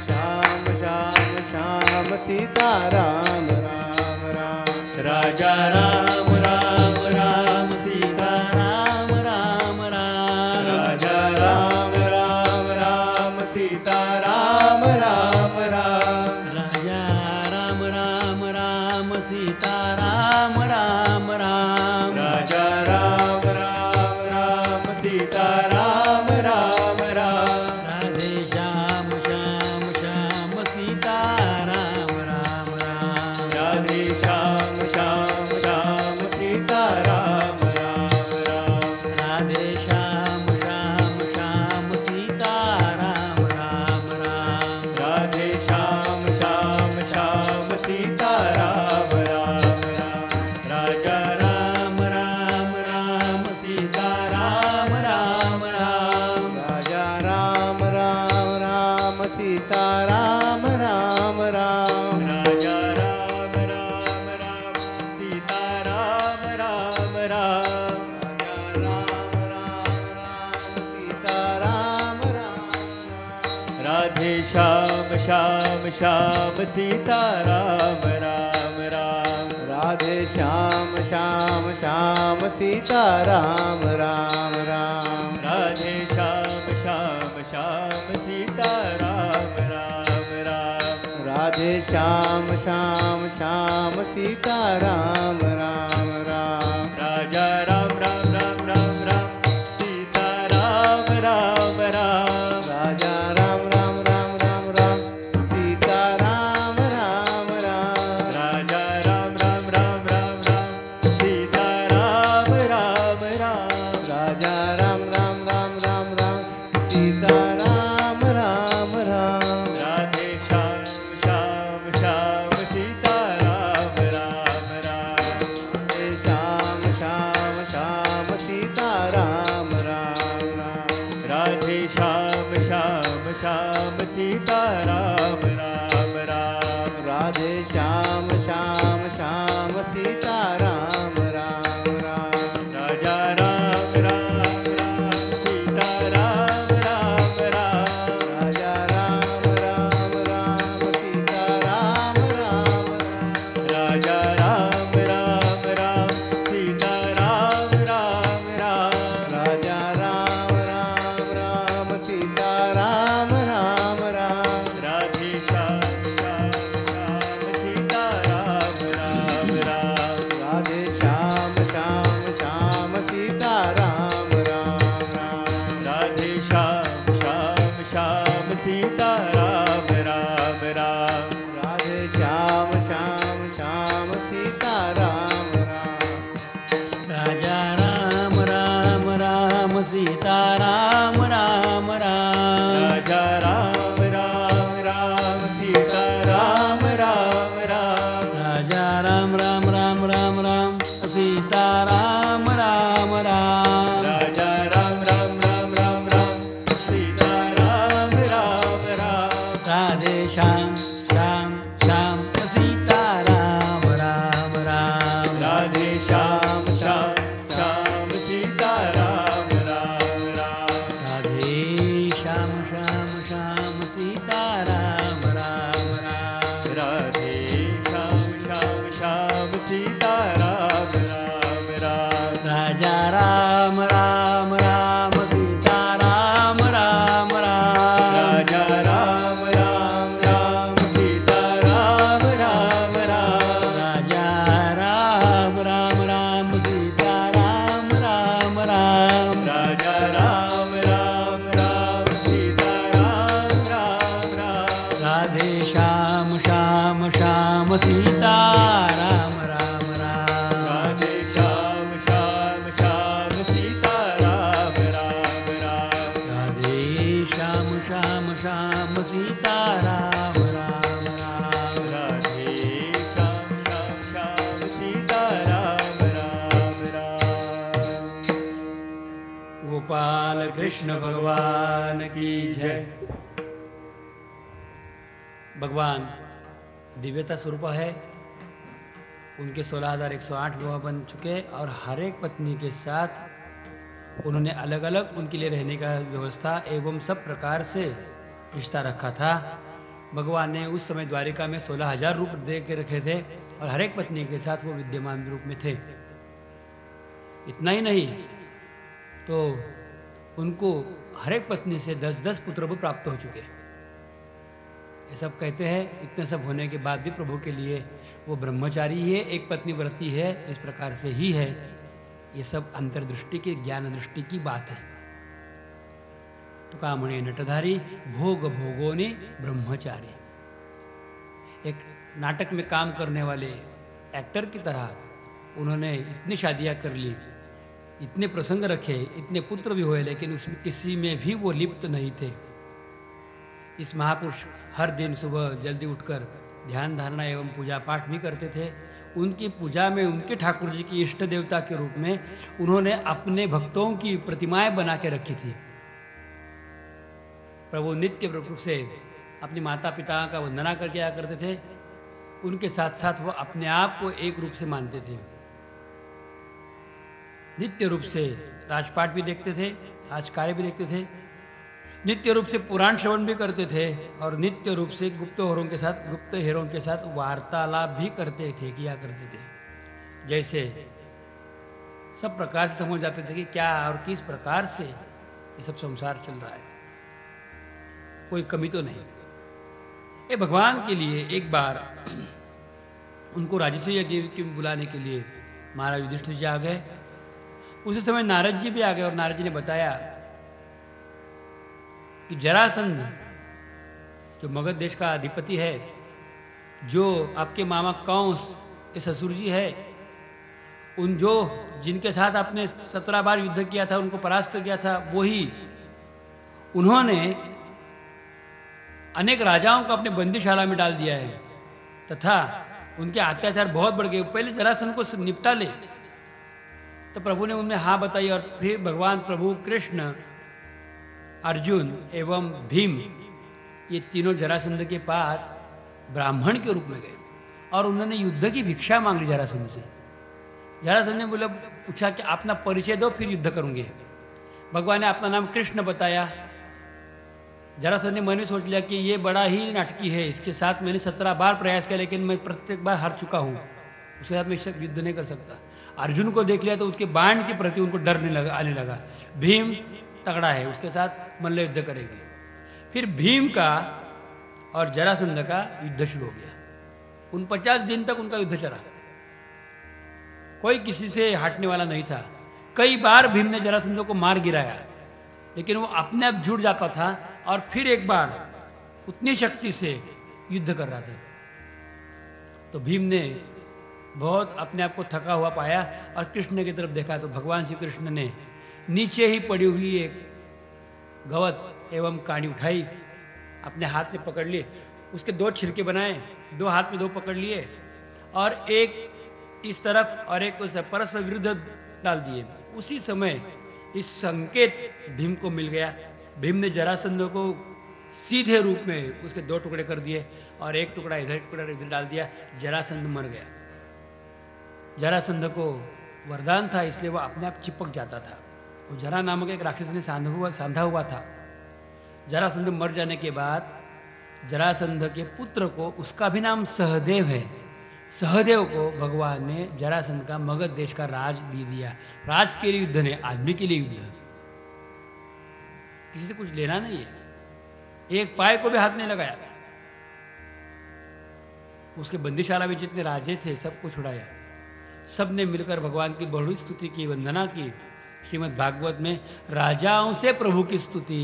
श्याम श्याम श्याम, सीता राम राम राम। राजा राम राम राम, सीता राम राम राम। राजा राम राम राम, सीता राम राम राम। राजा राम राम राम, सीता राम राम राम। राजा राम राम राम, सीता राम राम राम। राधे श्याम श्याम श्याम, सीता राम राम राम। राधे श्याम श्याम श्याम, राधे श्याम श्याम श्याम सीताराम राम राम राधे श्याम श्याम श्याम सीताराम राम राम राधे श्याम श्याम श्याम सीताराम राम राम राधे श्याम श्याम श्याम सीताराम राम राम राजा राम राम राम राम राम सीताराम राम राम राजा राम राम राम राम राम सीताराम राम राम राजा राम राम राम राम राम सीताराम राम राम राजा राम राम राम राम राम सीताराम राम राम राधे श्याम श्याम श्याम सीताराम राम राम राधे श्याम श्याम श्याम सीताराम राम राम राधे श्याम श्याम श्याम सीताराम राम राम राधे श्याम श्याम श्याम सीताराम राम राम राजा राम राम राम सीताराम राम राम राजा राम राम राम सीताराम राम राम राजा राम राम राम सीताराम राम राम राजा राम राम राम सीताराम राम राम राधे श्याम श्याम श्याम सीताराम राम राम राधे श्याम श्याम श्याम सीताराम राम राम राधे श्याम श्याम श्याम सीताराम राम राम राधे श्याम श्याम श्याम सीताराम राम राजा राम राम राम सीताराम राम राम राजा राम राम राम सीताराम राम राम राजा राम राम राम राम राम सीताराम राम राम राजा राम राम राम राम राम सीताराम राम राम राधे श्याम श्याम श्याम सीताराम राम राम राधे श्याम श्याम श्याम सीताराम राम राम राधे श्याम श्याम श्याम सीताराम राम राम राधे श्याम श्याम श्याम सीताराम राम राम राजा राम राम राम सीताराम राम राम राजा राम राम राम सीताराम राम राम राजा राम राम राम सीताराम राम राम राजा राम राम राम सीताराम राम राम राधे श्याम श्याम श्याम सीताराम राम राम राधे श्याम श्याम श्याम सीताराम राम राम राधे श्याम श्याम श्याम सीताराम राम राम राधे श्याम श्याम श्याम सीताराम राम राम गोपाल कृष्ण भगवान की जय। भगवान दिव्यता स्वरूप है, उनके 16,108 विवाह बन चुके और हर एक पत्नी के साथ उन्होंने अलग अलग उनके लिए रहने का व्यवस्था एवं सब प्रकार से रिश्ता रखा था। भगवान ने उस समय द्वारिका में 16,000 रूप दे के रखे थे और हर एक पत्नी के साथ वो विद्यमान रूप में थे। इतना ही नहीं तो उनको हर एक पत्नी से 10-10 पुत्र भी प्राप्त हो चुके। ये सब कहते हैं इतने सब होने के बाद भी प्रभु के लिए वो ब्रह्मचारी है, एक पत्नी व्रती है, इस प्रकार से ही है। ये सब अंतर्दृष्टि की ज्ञान दृष्टि की बात है। तो कामणे नटधारी भोग भोगोने ब्रह्मचारी। एक नाटक में काम करने वाले एक्टर की तरह उन्होंने इतनी शादियां कर ली, इतने प्रसंग रखे, इतने पुत्र भी हुए, लेकिन उसमें किसी में भी वो लिप्त नहीं थे। इस महापुरुष हर दिन सुबह जल्दी उठकर ध्यान धारणा एवं पूजा पाठ भी करते थे। उनकी पूजा में उनके ठाकुर जी की इष्ट देवता के रूप में उन्होंने अपने भक्तों की प्रतिमाएं बना के रखी थी। प्रभु नित्य रूप से अपनी माता पिता का वंदना करके आया करते थे। उनके साथ साथ वो अपने आप को एक रूप से मानते थे। नित्य रूप से राजपाट भी देखते थे, राजकार्य भी देखते थे नित्य रूप से पुराण श्रवण भी करते थे और नित्य रूप से गुप्त हेरों के साथ वार्तालाप भी किया करते थे। जैसे सब प्रकार से समझ जाते थे कि क्या और किस प्रकार से ये सब संसार चल रहा है, कोई कमी तो नहीं। ये भगवान के लिए एक बार उनको राजस्व यज्ञ के बुलाने के लिए महाराज युधिष्ठिर जी आ गए। उसी समय नारद जी भी आ गए और नारद जी ने बताया कि जरासंध जो मगध देश का अधिपति है, जो आपके मामा कंस के ससुर जी है, जिनके साथ आपने 17 बार युद्ध किया था, उनको परास्त किया था, वही उन्होंने अनेक राजाओं को अपने बंदीशाला में डाल दिया है तथा उनके अत्याचार बहुत बढ़ गए। पहले जरासंध को निपटा ले। तो प्रभु ने उन्हें हाँ बताई और फिर भगवान प्रभु कृष्ण, अर्जुन एवं भीम ये तीनों जरासंध के पास ब्राह्मण के रूप में गए और उन्होंने युद्ध की भिक्षा मांग ली जरासंध से। जरासंध ने पूछा कि अपना परिचय दो फिर युद्ध करूंगे। भगवान ने अपना नाम कृष्ण बताया। जरासंध ने मन में सोच लिया कि ये बड़ा ही नाटकी है, इसके साथ मैंने 17 बार प्रयास किया लेकिन मैं प्रत्येक बार हार चुका हूँ, उसके साथ मैं युद्ध नहीं कर सकता। अर्जुन को देख लिया तो उसके बाण के प्रति उनको डर आने लगा। भीम तगड़ा है, उसके साथ मल्ल युद्ध करेंगे। फिर भीम का और जरासंध का युद्ध शुरू हो गया। उन 50 दिन तक उनका युद्ध चला, कोई किसी से हटने वाला नहीं था। कई बार भीम ने जरासंध को मार गिराया लेकिन वो अपने आप जुड़ जाता था और फिर एक बार उतनी शक्ति से युद्ध कर रहा था। तो भीम ने बहुत अपने आप को थका हुआ पाया और कृष्ण की तरफ देखा तो भगवान श्री कृष्ण ने नीचे ही पड़ी हुई एक गवत एवं कांडी उठाई, अपने हाथ में पकड़ लिए, उसके 2 छिलके बनाए, 2 हाथ में 2 पकड़ लिए और एक इस तरफ और एक उस परस्पर विरुद्ध डाल दिए। उसी समय इस संकेत भीम को मिल गया। भीम ने जरासंध को सीधे रूप में उसके 2 टुकड़े कर दिए और एक टुकड़ा इधर, एक टुकड़ा इधर डाल दिया। जरासंध मर गया। जरासंध को वरदान था इसलिए वो अपने आप चिपक जाता था। वो जरा नामक एक राक्षस ने सांधा हुआ था। जरासंध मर जाने के बाद जरासंध के पुत्र को, उसका भी नाम सहदेव है, सहदेव को भगवान ने जरासंध का मगध देश का राज भी दिया। राज के लिए युद्ध नहीं, आदमी के लिए युद्ध। किसी से कुछ लेना नहीं है, एक पाए को भी हाथ नहीं लगाया। उसके बंदीशाला में जितने राजे थे सबको छुड़ाया। सब ने मिलकर भगवान की बड़ी स्तुति की, वंदना की। श्रीमद् भागवत में राजाओं से प्रभु की स्तुति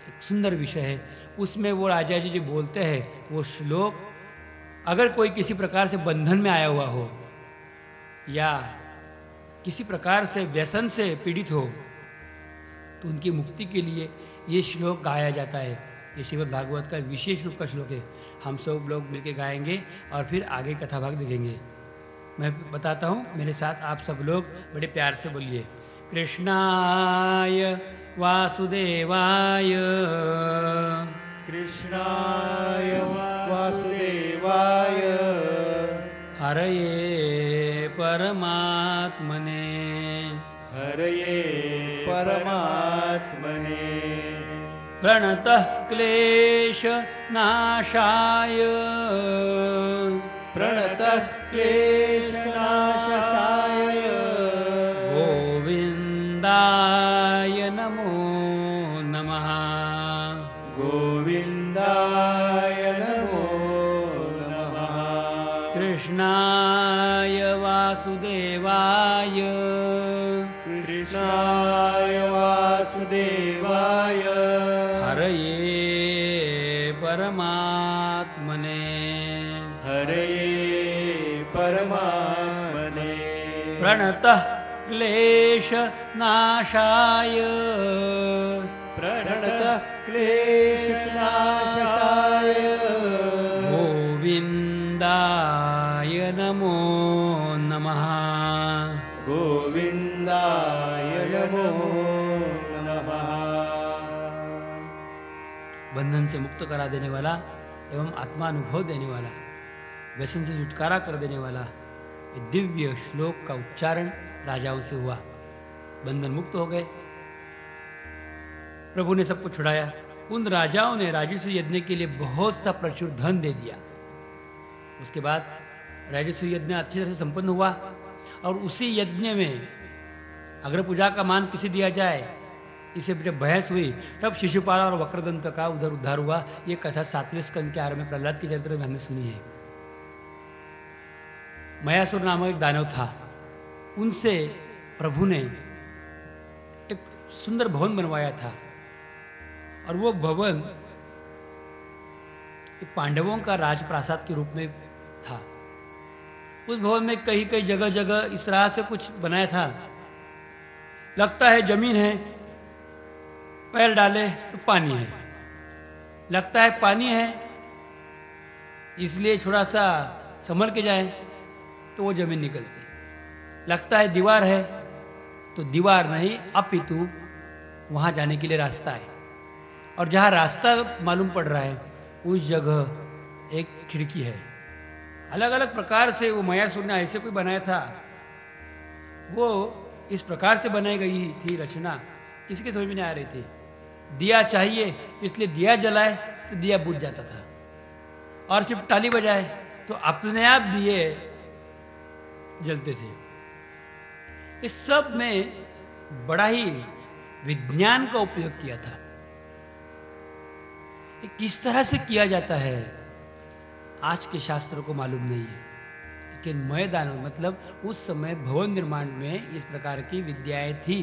एक सुंदर विषय है। उसमें वो राजा जी जो बोलते हैं वो श्लोक, अगर कोई किसी प्रकार से बंधन में आया हुआ हो या किसी प्रकार से व्यसन से पीड़ित हो तो उनकी मुक्ति के लिए ये श्लोक गाया जाता है। ये श्रीमद् भागवत का विशेष रूप का श्लोक है। हम सब लोग मिलकर गाएंगे और फिर आगे कथा भाग देखेंगे। मैं बताता हूँ, मेरे साथ आप सब लोग बड़े प्यार से बोलिए। कृष्णाय वासुदेवाय, कृष्णाय वासुदेवाय, हरये परमात्मने, हरये परमात्मने, प्रणतः क्लेश नाशाय, प्रणतः क्लेशनाशाय, गोविन्दाय नमो नमः, गोविन्दाय नमो नमः, कृष्णाय वासुदेवाय, कृष्णाय वासुदेवाय, हरये परमात्मने, हरये परमात्मने, प्रणतः क्लेश नाशाय, प्रणतः क्लेशनाशाय, गोविन्दाय नमो नमः, गोविन्दाय नमो नमः। बंधन से मुक्त करा देने वाला एवं आत्मानुभव देने वाला, व्यसन से छुटकारा कर देने वाला ये दिव्य श्लोक का उच्चारण राजाओं से हुआ। बंधन मुक्त हो गए, प्रभु ने सबको छुड़ाया। उन राजाओं ने राजस्व यज्ञ के लिए बहुत सा प्रचुर धन दे दिया। उसके बाद राजस्व यज्ञ अच्छी तरह से संपन्न हुआ और उसी यज्ञ में अग्र पूजा का मान किसे दिया जाए, इसे जब बहस हुई तब शिशुपाल और वक्रदंत का उधर उद्धार हुआ। ये कथा 7वें स्कंद के आरंभ में प्रहलाद के चरित्र में हमने सुनी है। मयासुर नामक एक दानव था, उनसे प्रभु ने एक सुंदर भवन बनवाया था और वो भवन पांडवों का राजप्रासाद के रूप में था। उस भवन में कई कई जगह जगह इस तरह से कुछ बनाया था, लगता है जमीन है, पैर डाले तो पानी है, लगता है पानी है इसलिए थोड़ा सा संभल के जाए तो वो जमीन निकलती, लगता है दीवार है तो दीवार नहीं अपितु वहां जाने के लिए रास्ता है, और जहां रास्ता मालूम पड़ रहा है उस जगह एक खिड़की है। अलग अलग प्रकार से वो मयासुर ने ऐसे कोई बनाया था, वो इस प्रकार से बनाई गई थी रचना, किसी के समझ में नहीं आ रही थी। दिया चाहिए इसलिए दिया जलाए तो दिया बुझ जाता था, और सिर्फ ताली बजाए तो अपने आप दिए जलते थे। इस सब में बड़ा ही विज्ञान का उपयोग किया था। किस तरह से किया जाता है आज के शास्त्रों को मालूम नहीं है, लेकिन मय दानव मतलब उस समय भवन निर्माण में इस प्रकार की विद्याएं थी,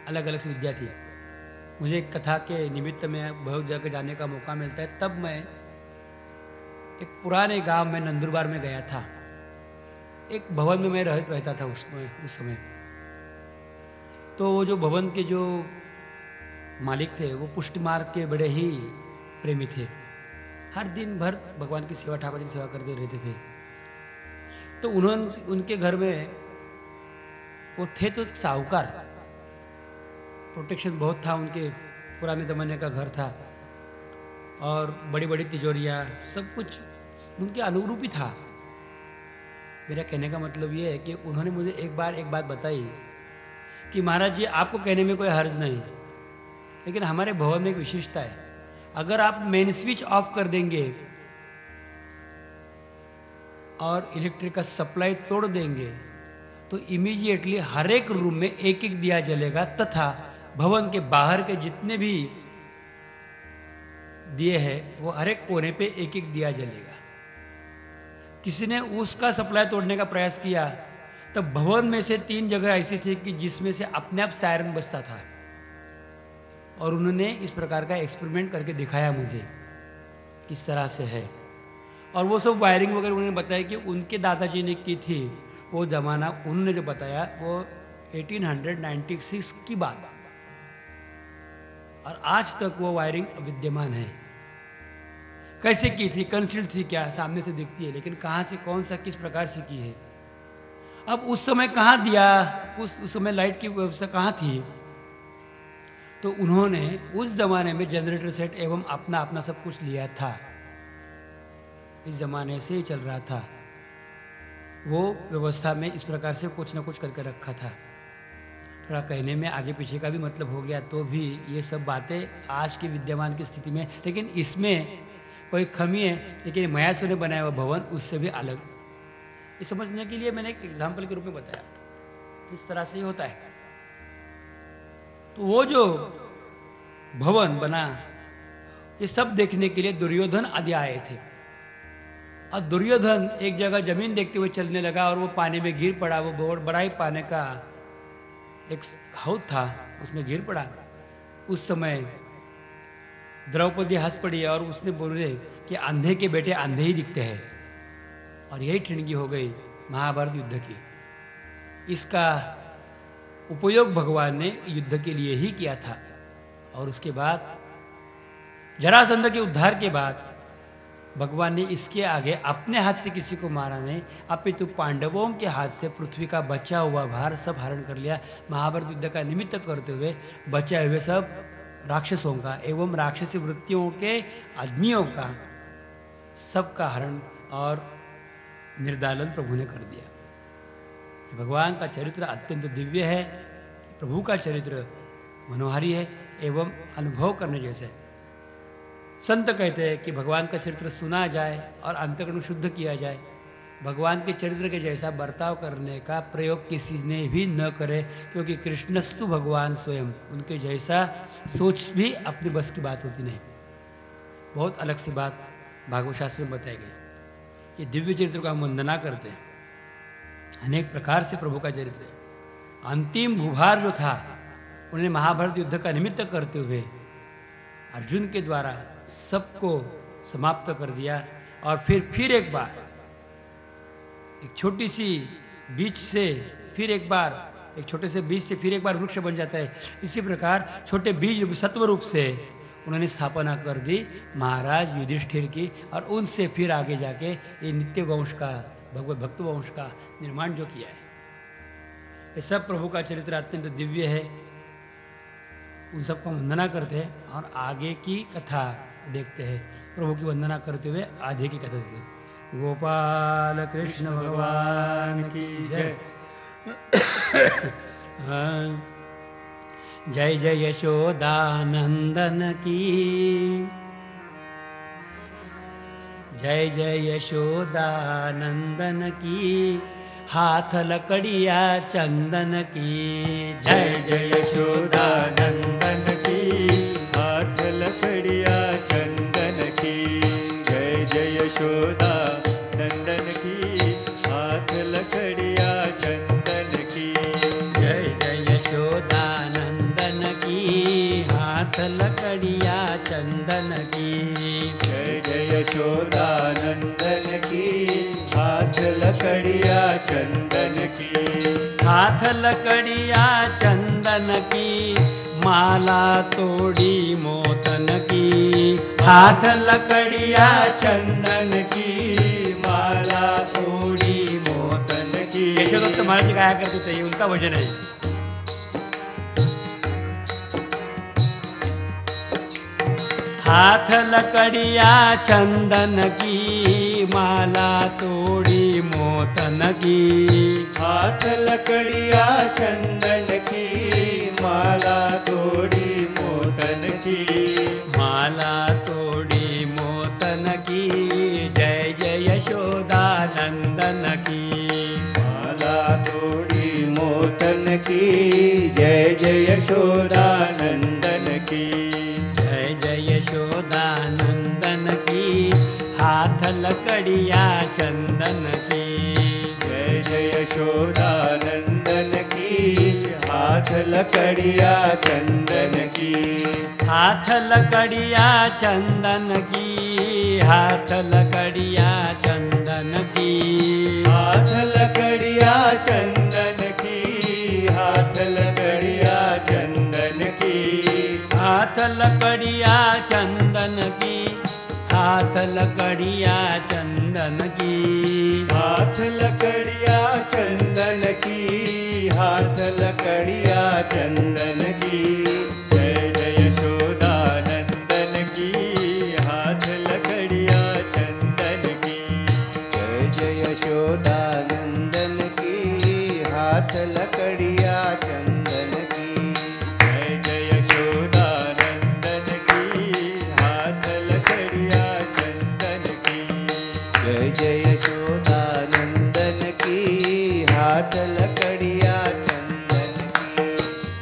अलग अलग सी विद्या थी। मुझे एक कथा के निमित्त में बहुत जगह जाने का मौका मिलता है, तब मैं एक पुराने गांव में नंदुरबार में गया था। एक भवन में मैं रहता था उस समय। तो वो जो भवन के जो मालिक थे वो पुष्टि मार्ग के बड़े ही प्रेमी थे, हर दिन भर भगवान की सेवा, ठाकुर जी की सेवा करते रहते थे। तो उन्होंने उनके घर में वो थे तो साहूकार, प्रोटेक्शन बहुत था उनके, पुराने जमाने का घर था और बड़ी बड़ी तिजोरियाँ, सब कुछ उनके अनुरूप ही था। मेरा कहने का मतलब ये है कि उन्होंने मुझे एक बात बताई कि महाराज जी आपको कहने में कोई हर्ज नहीं, लेकिन हमारे भवन में एक विशेषता है, अगर आप मेन स्विच ऑफ कर देंगे और इलेक्ट्रिक का सप्लाई तोड़ देंगे तो इमीडिएटली हर एक रूम में एक एक दिया जलेगा, तथा भवन के बाहर के जितने भी दिए हैं वो हर एक कोने पे एक एक दिया जलेगा। किसी ने उसका सप्लाई तोड़ने का प्रयास किया तो भवन में से 3 जगह ऐसी थी कि जिसमें से अपने आप सायरन बजता था, और उन्होंने इस प्रकार का एक्सपेरिमेंट करके दिखाया मुझे किस तरह से है। और वो सब वायरिंग वगैरह उन्होंने बताया कि उनके दादाजी ने की थी, वो जमाना उन्होंने जो बताया वो 1896 की बात, और आज तक वो वायरिंग विद्यमान है। कैसे की थी, कंसील्ड थी क्या, सामने से दिखती है, लेकिन कहाँ से, कौन सा, किस प्रकार से की है। अब उस समय कहाँ दिया, उस समय लाइट की व्यवस्था कहाँ थी, तो उन्होंने उस जमाने में जनरेटर सेट एवं अपना अपना सब कुछ लिया था, इस जमाने से ही चल रहा था। वो व्यवस्था में इस प्रकार से कुछ ना कुछ करके रखा था। थोड़ा कहने में आगे पीछे का भी मतलब हो गया, तो भी ये सब बातें आज की विद्यमान की स्थिति में, लेकिन इसमें कोई कमी है, लेकिन मयासुर ने बनाया हुआ भवन उससे भी अलग। ये समझने के लिए मैंने एक एग्जाम्पल के रूप में बताया, इस तरह से ही होता है। तो वो जो भवन बना, ये सब देखने के लिए दुर्योधन आदि आए थे, और दुर्योधन एक जगह जमीन देखते हुए चलने लगा और वो पानी में गिर पड़ा। वो बहुत बड़ा ही पानी का एक हौद था, उसमें गिर पड़ा। उस समय द्रौपदी हंस पड़ी और उसने बोले कि अंधे के बेटे अंधे ही दिखते हैं, और यही ठिणगी हो गई महाभारत युद्ध की। इसका उपयोग भगवान ने युद्ध के लिए ही किया था, और उसके बाद जरासंध के उद्धार के बाद भगवान ने इसके आगे अपने हाथ से किसी को मारा नहीं, अपितु पांडवों के हाथ से पृथ्वी का बचा हुआ भार सब हरण कर लिया। महाभारत युद्ध का निमित्त करते हुए बचे हुए सब राक्षसों का एवं राक्षसी वृत्तियों के आदमियों का सबका हरण और निर्दालन प्रभु ने कर दिया। भगवान का चरित्र अत्यंत दिव्य है। प्रभु का चरित्र मनोहारी है एवं अनुभव करने जैसे है। संत कहते हैं कि भगवान का चरित्र सुना जाए और अंतःकरण शुद्ध किया जाए। भगवान के चरित्र के जैसा बर्ताव करने का प्रयोग किसी ने भी न करे, क्योंकि कृष्णस्तु भगवान स्वयं, उनके जैसा सोच भी अपनी बस की बात होती नहीं। बहुत अलग सी बात भागवत शास्त्र में बताई गई। ये दिव्य चरित्र को हम वंदना करते हैं, अनेक प्रकार से प्रभु का चरित्र है। अंतिम भूभार जो था, उन्होंने महाभारत युद्ध का निमित्त करते हुए अर्जुन के द्वारा सबको समाप्त कर दिया, और फिर एक बार एक छोटी सी बीज से फिर एक बार, एक छोटे से बीज से फिर एक बार वृक्ष बन जाता है। इसी प्रकार छोटे बीज सत्व रूप से उन्होंने स्थापना कर दी महाराज युधिष्ठिर की, और उनसे फिर आगे जाके ये नित्य वंश का, भगवत भक्त वंश का निर्माण जो किया है। ये सब प्रभु का चरित्र अत्यंत दिव्य है, उन सबको वंदना करते हैं। और आगे की कथा देखते हैं, प्रभु की वंदना करते हुए आगे की कथा देखते हैं। गोपाल कृष्ण भगवान की जय। जय जय यशोदानंदन की, जय जय यशोदानंदन की, हाथ लकड़िया चंदन की। जय जय यशोदानंदन की, हाथ लकड़िया चंदन की। जय जय यशोदानंदन की, हाथ लकड़िया चंदन की। जय जय यशोदानंदन की, हाथ लकड़िया चंदन की। जय जय यशोदानंदन की, हाथ लकड़िया चंदन की। हाथ लकड़िया चंदन की, माला तोड़ी मोतन की। हाथ लकड़िया चंदन की, माला तोड़ी मोतन की। यशोदत्त महाराज जी गाया करते थे, ये उनका भजन है। हाथ लकड़िया चंदन की, माला तोड़ी मोतन की। हाथ लकड़िया चंदन की, माला तोड़ी मोतन की। माला तोड़ी मोतन की, जय जय यशोदानंदन की। माला तोड़ी मोतन की, जय जय यशोदानंदन की। जय जय यशोदानंदन की, हाथ लकड़िया चंदन की। जय जय यशोदानंदन की, हाथ लकड़िया चंदन की। हाथ लकड़िया चंदन की, हाथ लकड़िया चंदन की। हाथ लकड़िया चंदन की, हाथ लकड़िया चंदन की। हाथ लकड़िया चंदन की, हाथ लकड़िया चंदन की। हाथ लकड़िया चंदन की, हाथ लकड़िया चंदन की। जय जय यशोदानंदन की, हाथ लकड़िया चंदन की। जय जय यशोदानंदन की, हाथ लकड़िया चंदन की। जय जय यशोदानंदन की, हाथ लकड़िया चंदन की। जय जय यशोदानंदन की, हाथ लकड़िया चंदन की।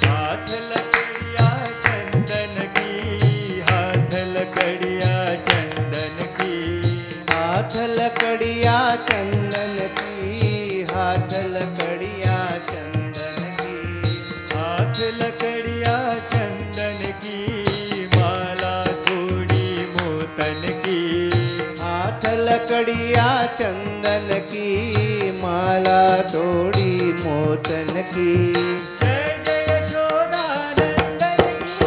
हाथ लकड़िया चंदन की, हाथ लकड़िया चंदन की। हाथ लकड़िया चंदन की, हाथ लकड़िया चंदन की। हाथ लकड़िया चंदन की, माला थोड़ी मोतन की। हाथ लकड़िया चंदन की, माला तोड़ी मोतन की। जय जय यशोदानंदन की,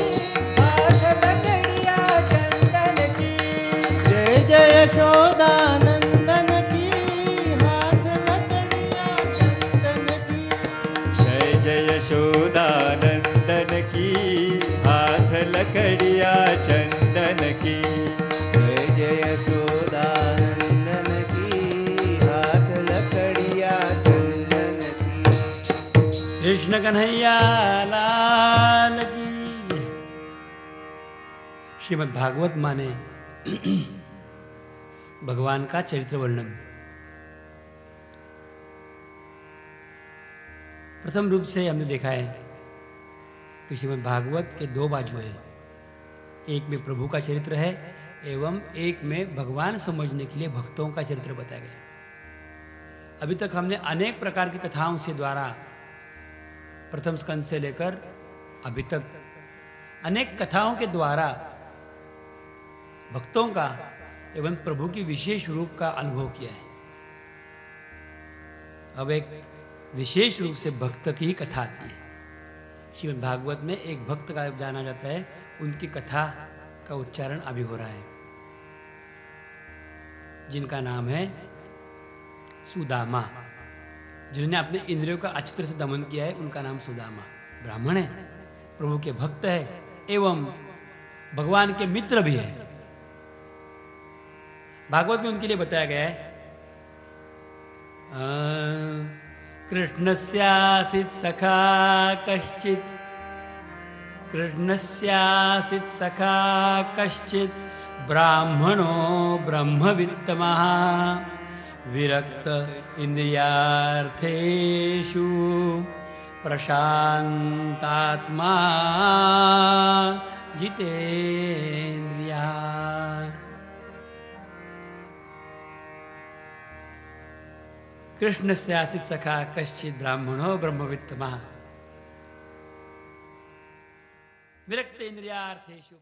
हाथ लकड़िया चंदन की। जय जय यशोदानंदन की, हाथ लकड़िया चंदन की। जय जय यशोदानंदन की, हाथ लकड़िया चंदन की। जय जय यशोदानंदन की, हाथ लकड़िया चंदन की। कृष्ण कन्हैया लाल की। श्रीमद् भागवत माने भगवान का चरित्र वर्णन। प्रथम रूप से हमने देखा है कि श्रीमद् भागवत के दो बाजू है, एक में प्रभु का चरित्र है एवं एक में भगवान समझने के लिए भक्तों का चरित्र बताया गया। अभी तक हमने अनेक प्रकार की कथाओं से द्वारा प्रथम स्कंद से लेकर अभी तक अनेक कथाओं के द्वारा भक्तों का एवं प्रभु की विशेष रूप का अनुभव किया है। अब एक विशेष रूप से भक्त की ही कथा आती है। श्रीमद् भागवत में एक भक्त का जाना जाता है, उनकी कथा का उच्चारण अभी हो रहा है, जिनका नाम है सुदामा। जिन्होंने अपने इंद्रियों का अच्छी तरह से दमन किया है, उनका नाम सुदामा। ब्राह्मण है, प्रभु के भक्त है एवं भगवान के मित्र भी है। भागवत में उनके लिए बताया गया है, कृष्णस्यासित सखा कश्चित, कृष्णस्यासित सखा कश्चित ब्राह्मणो ब्रह्मवित्तमः विरक्त इंद्रियार्थेषु प्रशांतात्मा जितेन्द्रिया। कृष्णस्यासित सखा कश्चित ब्राह्मणो ब्रह्मवित्तमः विरक्त इंद्रियार्थेषु